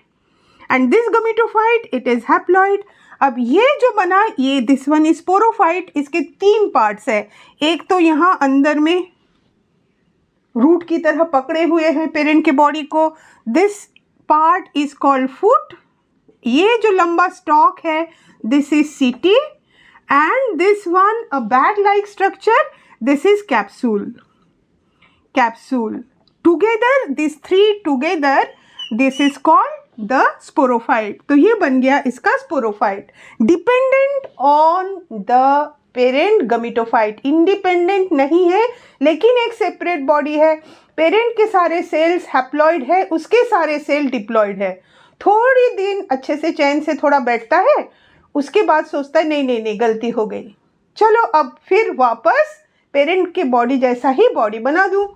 And this gametophyte it is haploid. अब ये जो बना ये दिस वन इज स्पोरोफाइट। इसके तीन पार्ट्स है, एक तो यहाँ अंदर में रूट की तरह पकड़े हुए हैं पेरेंट के बॉडी को, this part is called foot. ये जो लंबा स्टॉक है दिस इज सीटी and this one a bag like structure, this is capsule. Capsule together, this three together this is called the sporophyte. तो ये बन गया इसका sporophyte, dependent on the parent gametophyte. Independent नहीं है लेकिन एक सेपरेट बॉडी है। पेरेंट के सारे सेल्स हैप्लॉइड है, उसके सारे सेल डिप्लॉइड है। थोड़ी दिन अच्छे से चैन से थोड़ा बैठता है, उसके बाद सोचता है नहीं नहीं नहीं गलती हो गई, चलो अब फिर वापस पेरेंट के बॉडी जैसा ही बॉडी बना दूं।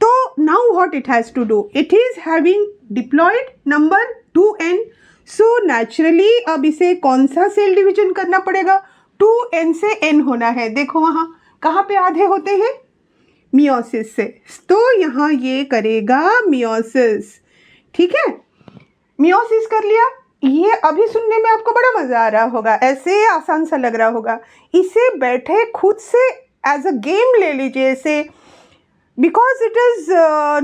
तो now what it has to do, it is having diploid number 2n, so naturally अब इसे कौन सा सेल डिवीजन करना पड़ेगा, 2n से n होना है। देखो वहाँ कहाँ पे आधे होते हैं, मियोसिस से, तो यहाँ ये करेगा मियोसिस। ठीक है, मियोसिस कर लिया। ये अभी सुनने में आपको बड़ा मज़ा आ रहा होगा, ऐसे आसान सा लग रहा होगा। इसे बैठे खुद से एज अ गेम ले लीजिए इसे, because it is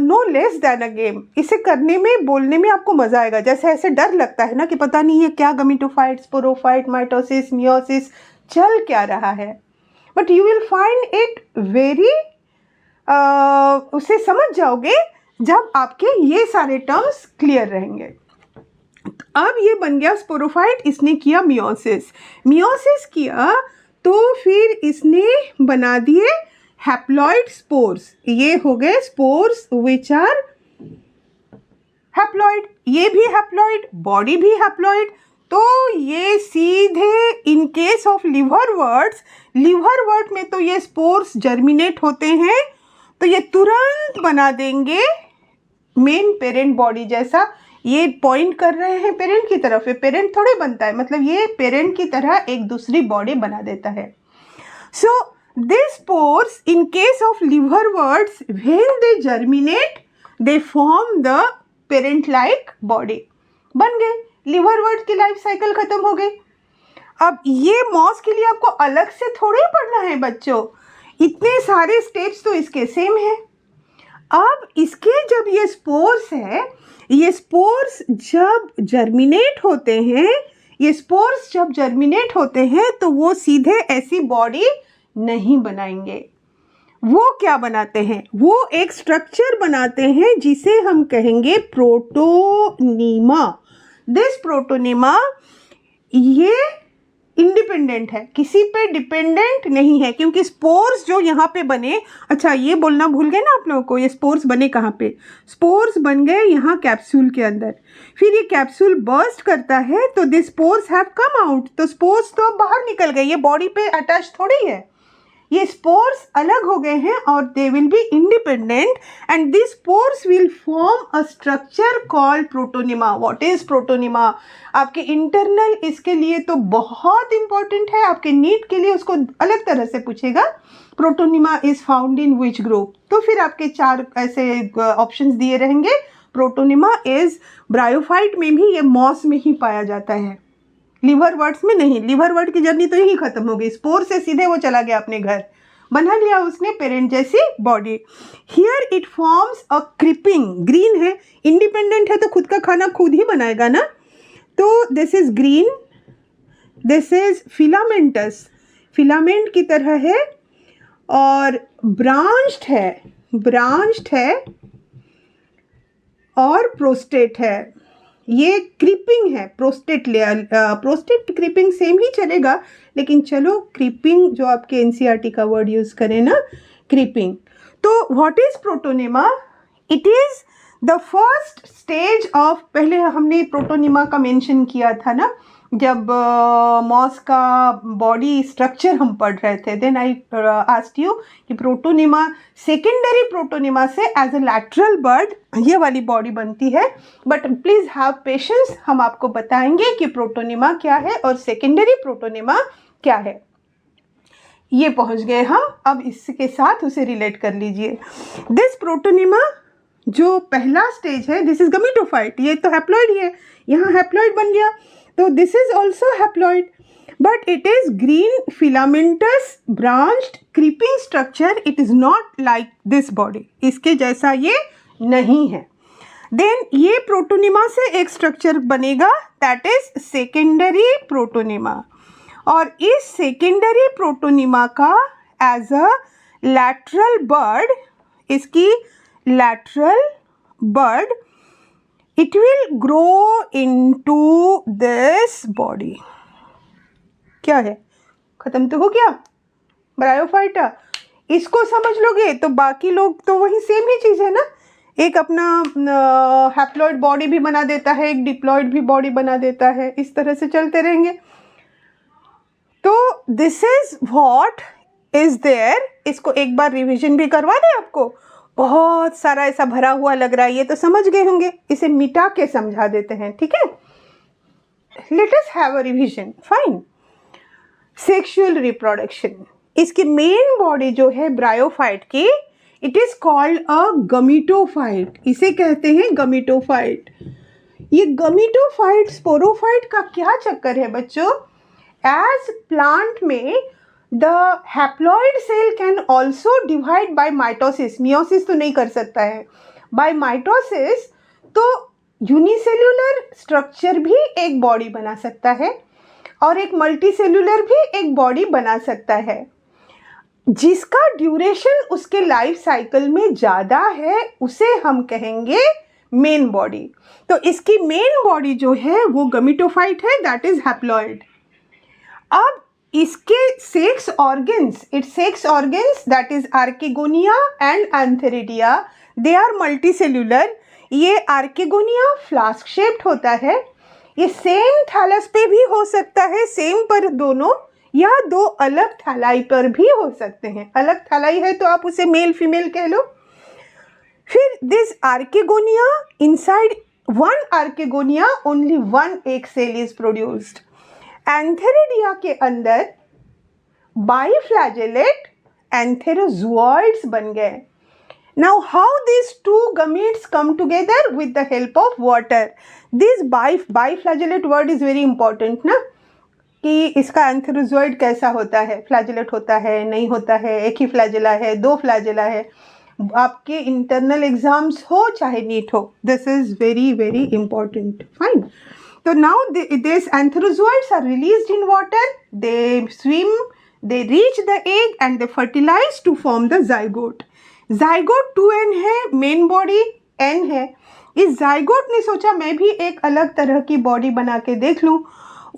no less than a game. इसे करने में बोलने में आपको मज़ा आएगा। जैसे ऐसे डर लगता है ना कि पता नहीं है क्या गमीटोफाइट स्पोरोफाइट माइटोसिस मियोसिस चल क्या रहा है, but you will find it very, उसे समझ जाओगे जब आपके ये सारे टर्म्स क्लियर रहेंगे। अब ये बन गया स्पोरोफाइट, इसने किया मियोसिस। मियोसिस किया तो फिर इसने बना दिए हैप्लॉइड स्पोर्स। ये हो गए स्पोर्स विच आर हैप्लॉइड, ये भी हैप्लॉइड, बॉडी भी हैप्लॉइड। तो ये सीधे इन केस ऑफ लिवरवर्ट्स, लिवरवर्ट में तो ये स्पोर्स जर्मिनेट होते हैं, तो ये तुरंत बना देंगे मेन पेरेंट बॉडी जैसा। ये पॉइंट कर रहे हैं पेरेंट की तरफ, ये पेरेंट थोड़े बनता है, मतलब ये पेरेंट की तरह एक दूसरी बॉडी बना देता है। सो these spores in case of liverworts when they germinate they form the parent like body। बन गए, liverwort की लाइफ साइकिल खत्म हो गई। अब ये मॉस के लिए आपको अलग से थोड़े ही पढ़ना है बच्चों, इतने सारे स्टेप्स तो इसके सेम है। अब इसके जब ये स्पोर्स है, ये स्पोर्स जब जर्मिनेट होते हैं, ये स्पोर्स जब जर्मिनेट होते हैं तो वो सीधे ऐसी बॉडी नहीं बनाएंगे। वो क्या बनाते हैं, वो एक स्ट्रक्चर बनाते हैं जिसे हम कहेंगे प्रोटोनीमा। दिस प्रोटोनीमा, ये इंडिपेंडेंट है, किसी पे डिपेंडेंट नहीं है, क्योंकि स्पोर्स जो यहाँ पे बने, अच्छा ये बोलना भूल गए ना आप लोगों को, ये स्पोर्स बने कहाँ पे, स्पोर्स बन गए यहाँ कैप्सूल के अंदर। फिर ये कैप्सूल बर्स्ट करता है तो this spores have come out, तो स्पोर्स तो बाहर निकल गए, ये बॉडी पे अटैच थोड़ी है, ये स्पोर्स अलग हो गए हैं और they will be independent and this spores will form a structure called protonema. What is protonema? आपके इंटरनल इसके लिए तो बहुत इंपॉर्टेंट है, आपके नीट के लिए उसको अलग तरह से पूछेगा। Protonema is found in which group? तो फिर आपके 4 ऐसे ऑप्शंस दिए रहेंगे। प्रोटोनिमा इज ब्रायोफाइट में भी, ये मॉस में ही पाया जाता है, लिवर वर्ड्स में नहीं। लिवर वर्ड की जर्नी तो यही खत्म हो गई, स्पोर से सीधे वो चला गया अपने घर, बना लिया उसने पेरेंट जैसी body. Here it forms a creeping, green है, इंडिपेंडेंट है तो खुद का खाना खुद ही बनाएगा ना, तो this is green, this is filamentous, filament की तरह है और ब्रांच्ड है और प्रोस्टेट है, ये क्रीपिंग है, prostrate layer, prostrate creeping same ही चलेगा, लेकिन चलो क्रीपिंग जो आपके एनसीईआरटी का वर्ड यूज करें ना, क्रीपिंग। तो what is protonema? It is the first stage of, पहले हमने प्रोटोनिमा का मेंशन किया था ना जब मॉस का बॉडी स्ट्रक्चर हम पढ़ रहे थे, देन आई आस्क्ड यू कि प्रोटोनिमा, सेकेंडरी प्रोटोनिमा से एज अ लैटरल बर्ड ये वाली बॉडी बनती है, बट प्लीज़ हैव पेशेंस, हम आपको बताएंगे कि प्रोटोनिमा क्या है और सेकेंडरी प्रोटोनिमा क्या है। ये पहुंच गए हम, अब इसके साथ उसे रिलेट कर लीजिए। दिस प्रोटोनिमा जो पहला स्टेज है, दिस इज गमीटोफाइट, ये तो हैप्लॉइड ही है, यहाँ हैप्लॉइड बन गया, तो this is also haploid, but it is green filamentous branched creeping structure, it is not like this body, इसके जैसा ये नहीं है। देन ये प्रोटोनिमा से एक स्ट्रक्चर बनेगा, दैट इज सेकेंडरी प्रोटोनिमा, और इस सेकेंडरी प्रोटोनिमा का एज अ लैटरल बर्ड, इसकी lateral bud, it will grow into this body। क्या है, खत्म तो हो गया ब्रायोफाइटा, इसको समझ लोगे तो बाकी लोग तो वही सेम ही चीज़ है ना, एक अपना हैप्लॉइड बॉडी भी बना देता है, एक डिप्लॉइड भी बॉडी बना देता है, इस तरह से चलते रहेंगे। तो this is what is there, इसको एक बार रिवीजन भी करवा दें आपको, बहुत सारा ऐसा भरा हुआ लग रहा है, ये तो समझ गए होंगे, इसे मिटा के समझा देते हैं, ठीक है। Let us have a revision, fine. Sexual reproduction, इसकी मेन बॉडी जो है ब्रायोफाइट की, it is called a gametophyte, इसे कहते हैं गमीटोफाइट। ये गमीटोफाइट स्पोरोफाइट का क्या चक्कर है बच्चों, एज प्लांट में the haploid cell can also divide by mitosis, meiosis तो नहीं कर सकता है, by mitosis तो यूनिसेल्यूलर स्ट्रक्चर भी एक बॉडी बना सकता है और एक मल्टीसेल्यूलर भी एक बॉडी बना सकता है, जिसका ड्यूरेशन उसके लाइफ साइकिल में ज़्यादा है उसे हम कहेंगे मेन बॉडी। तो इसकी मेन बॉडी जो है वो गमीटोफाइट है, दैट इज हैप्लॉइड। अब इसके sex organs, its sex organs that is archegonia and antheridia, they are multicellular. ये आर्केगोनिया फ्लास्क शेप्ड होता है, ये सेम थैलस पे भी हो सकता है, सेम पर दोनों, या दो अलग थैलाई पर भी हो सकते हैं। अलग थैलाई है तो आप उसे मेल फीमेल कह लो। फिर this archegonia, inside one archegonia only one egg cell is produced. Antheridia के अंदर बाइफ्लैजेलेट एंथेरोजोइड्स बन गए। Now how these two gametes come together with the help of water? This biflagellate word is very important ना, कि इसका एंथेरोजोइड कैसा होता है, फ्लैजेलेट होता है नहीं होता है, एक ही फ्लैजेला है, 2 फ्लैजेला है, आपके इंटरनल एग्जाम्स हो चाहे नीट हो, this is very very important, fine. So now these antherozoids are released in water, they swim, they reach the egg and they fertilize to form the zygote. Zygote 2n है, मेन बॉडी n है। इस zygote ने सोचा मैं भी एक अलग तरह की बॉडी बना के देख लूँ,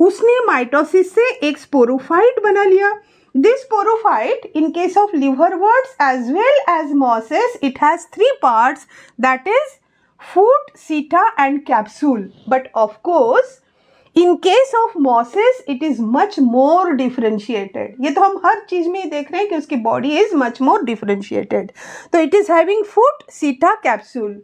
उसने माइटोसिस से एक स्पोरोफाइट बना लिया. This sporophyte, in case of liverworts as well as mosses, it has three parts, that is foot, seta and capsule. But of course, in case of mosses, it is much more differentiated. ये तो हम हर चीज में देख रहे हैं कि उसकी body is much more differentiated. तो it is having foot, seta, capsule.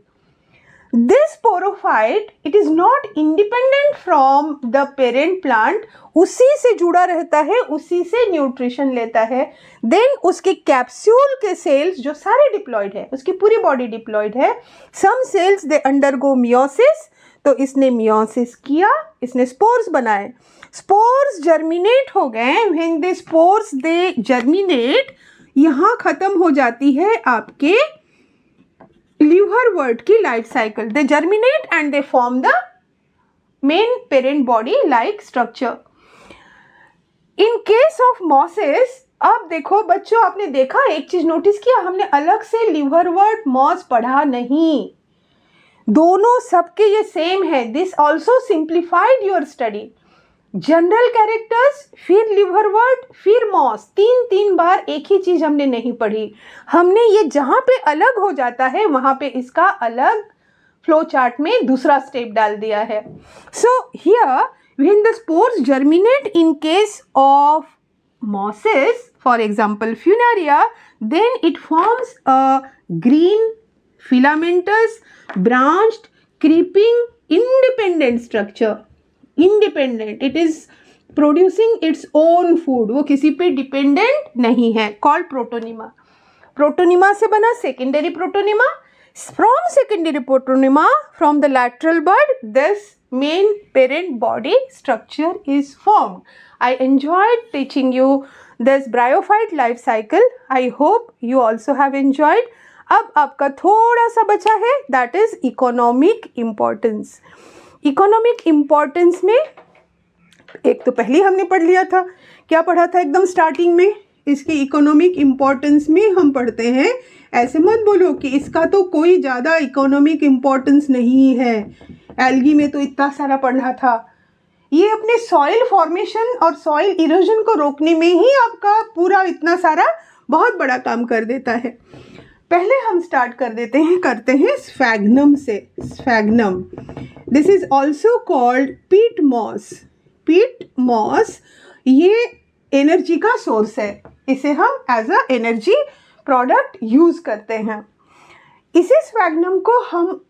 This sporophyte, it is not independent from the parent plant. उसी से जुड़ा रहता है, उसी से न्यूट्रिशन लेता है. देन उसके कैप्सूल के सेल्स जो सारे डिप्लॉयड है, उसकी पूरी बॉडी डिप्लॉयड है. सम सेल्स दे अंडरगो मियोसिस. तो इसने मियोसिस किया, इसने स्पोर्स बनाए. स्पोर्स जर्मिनेट हो गए. When they spores they germinate, यहाँ खत्म हो जाती है आपके liverwort की life cycle. They germinate and they form the main parent body like structure. In case of mosses, अब देखो बच्चों, आपने देखा एक चीज नोटिस किया, हमने अलग से लिवरवर्ट मॉस पढ़ा नहीं, दोनों सबके ये सेम है. This also simplified your study. General characters, फिर लिवरवर्ट, फिर मॉस, तीन बार एक ही चीज हमने नहीं पढ़ी. हमने ये जहां पे अलग हो जाता है वहां पे इसका अलग फ्लो चार्ट में दूसरा स्टेप डाल दिया है. So here when the spores germinate in case of mosses, for example funaria, then it forms a green filamentous branched creeping independent structure. Independent, it is producing its own food. वो किसी पे डिपेंडेंट नहीं है. called protonema. protonema से बना secondary protonema. From secondary protonema, from the lateral bud, this main parent body structure is formed. I enjoyed teaching you this bryophyte life cycle. I hope you also have enjoyed. अब आपका थोड़ा सा बचा है, that is economic importance. Economic importance में एक तो पहले हमने पढ़ लिया था. क्या पढ़ा था एकदम स्टार्टिंग में? इसकी इकोनॉमिक इम्पॉर्टेंस में हम पढ़ते हैं, ऐसे मत बोलो कि इसका तो कोई ज़्यादा इकोनॉमिक इम्पॉर्टेंस नहीं है, एल्गी में तो इतना सारा पढ़ा था. ये अपने सॉइल फॉर्मेशन और सॉइल इरोजन को रोकने में ही आपका पूरा इतना सारा बहुत बड़ा काम कर देता है. पहले हम स्टार्ट करते हैं स्फैग्नम से. Sphagnum, this is also called peat moss. Peat moss ये एनर्जी का सोर्स है, इसे हम as a energy product use करते हैं. इसी स्फैग्नम को हम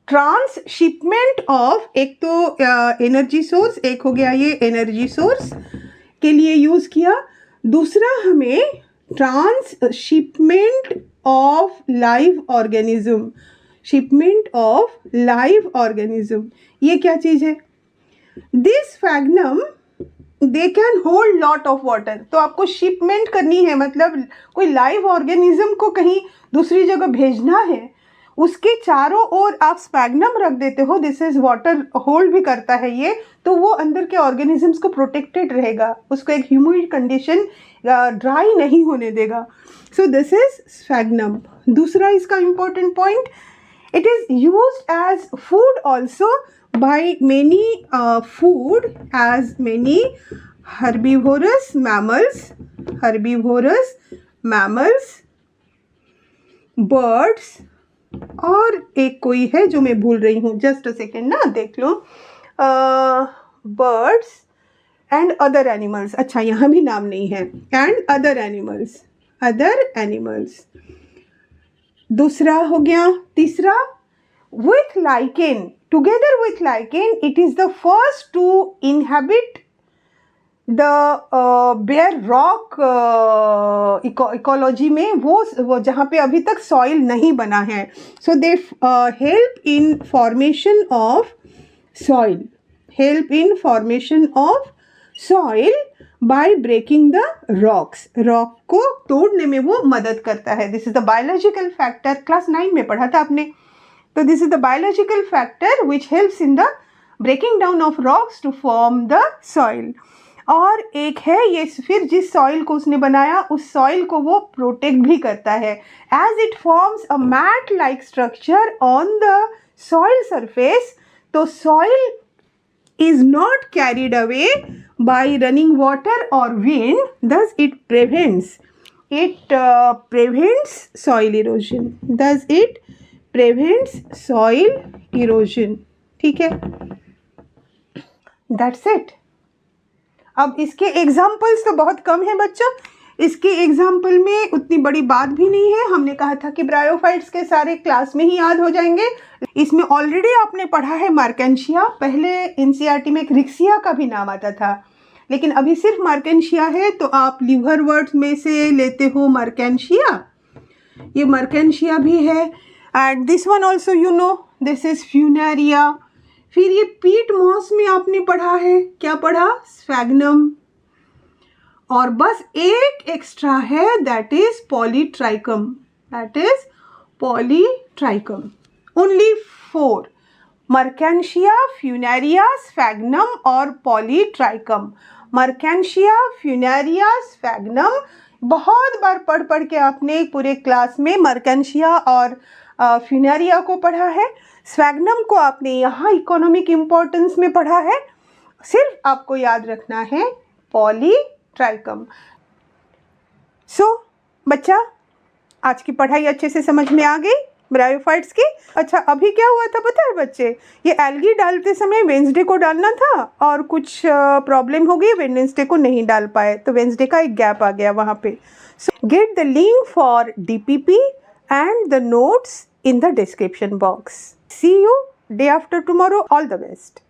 ट्रांसशिपमेंट ऑफ, एक तो एनर्जी सोर्स, एक हो गया ये एनर्जी सोर्स के लिए यूज किया, दूसरा हमें transshipment of live organism. Shipment of live organism, ये क्या चीज है? This sphagnum they can hold lot of water. तो आपको शिपमेंट करनी है, मतलब कोई लाइव ऑर्गेनिज्म को कहीं दूसरी जगह भेजना है, उसके चारों ओर आप स्फैग्नम रख देते हो. दिस इज वाटर होल्ड भी करता है ये, तो वो अंदर के ऑर्गेनिजम्स को प्रोटेक्टेड रहेगा, उसको एक ह्यूमिड कंडीशन ड्राई नहीं होने देगा. सो दिस इज स्फैग्नम. दूसरा इसका important point, it is used as food also by many food as many herbivorous mammals, birds, और एक कोई है जो मैं भूल रही हूँ, जस्ट अ सेकेंड ना, देख लो. birds and other animals, अच्छा यहाँ भी नाम नहीं है, and other animals. दूसरा हो गया. तीसरा, with lichen, together with lichen, it is the first to inhabit the bare rock ecology में, वो जहाँ पे अभी तक सॉइल नहीं बना है. so they help in formation of soil by breaking the rocks. Rock को तोड़ने में वो मदद करता है. This is the biological factor, class 9 में पढ़ा था आपने. तो this is the biological factor which helps in the breaking down of rocks to form the soil. और एक है ये, फिर जिस सॉइल को उसने बनाया उस सॉइल को वो प्रोटेक्ट भी करता है, as it forms a mat like structure on the soil surface. तो soil is not carried away by running water or wind, thus it prevents soil erosion. Thus it prevents soil erosion. ठीक है, that's it. अब इसके एग्जाम्पल्स तो बहुत कम है बच्चों, इसके एग्जाम्पल में उतनी बड़ी बात भी नहीं है. हमने कहा था कि ब्रायोफाइट्स के सारे क्लास में ही याद हो जाएंगे. इसमें ऑलरेडी आपने पढ़ा है मार्केंशिया. पहले एनसीईआरटी में एक रिक्सिया का भी नाम आता था, लेकिन अभी सिर्फ मार्केंशिया है. तो आप लिवर वर्ड्स में से लेते हो मार्केंशिया, ये मार्केंशिया भी है. And this one also you know, this is Funaria. फिर ये पीट मॉस में आपने पढ़ा है, क्या पढ़ा? स्फैग्नम. और बस एक एक्स्ट्रा है, that is Polytrichum. That is Polytrichum. Only 4: Marchantia, Funaria, sphagnum और पॉलीट्राइकम. मर्केंशिया, फ्यूनेरिया, स्फैग्नम बहुत बार पढ़ पढ़ के आपने पूरे क्लास में मर्केंशिया और फ्यूनेरिया को पढ़ा है. स्फैग्नम को आपने यहाँ इकोनॉमिक इम्पोर्टेंस में पढ़ा है. सिर्फ आपको याद रखना है पॉलीट्राइकम. सो बच्चा, आज की पढ़ाई अच्छे से समझ में आ गई ब्रायोफाइट्स की. अच्छा, अभी क्या हुआ था पता है बच्चे? ये एल्गी डालते समय वेंसडे को डालना था और कुछ प्रॉब्लम हो गई, वेडनेसडे को नहीं डाल पाए, तो वेंसडे का एक गैप आ गया वहाँ पे. सो get the link for DPP and the notes in the description box. See you day after tomorrow. All the best.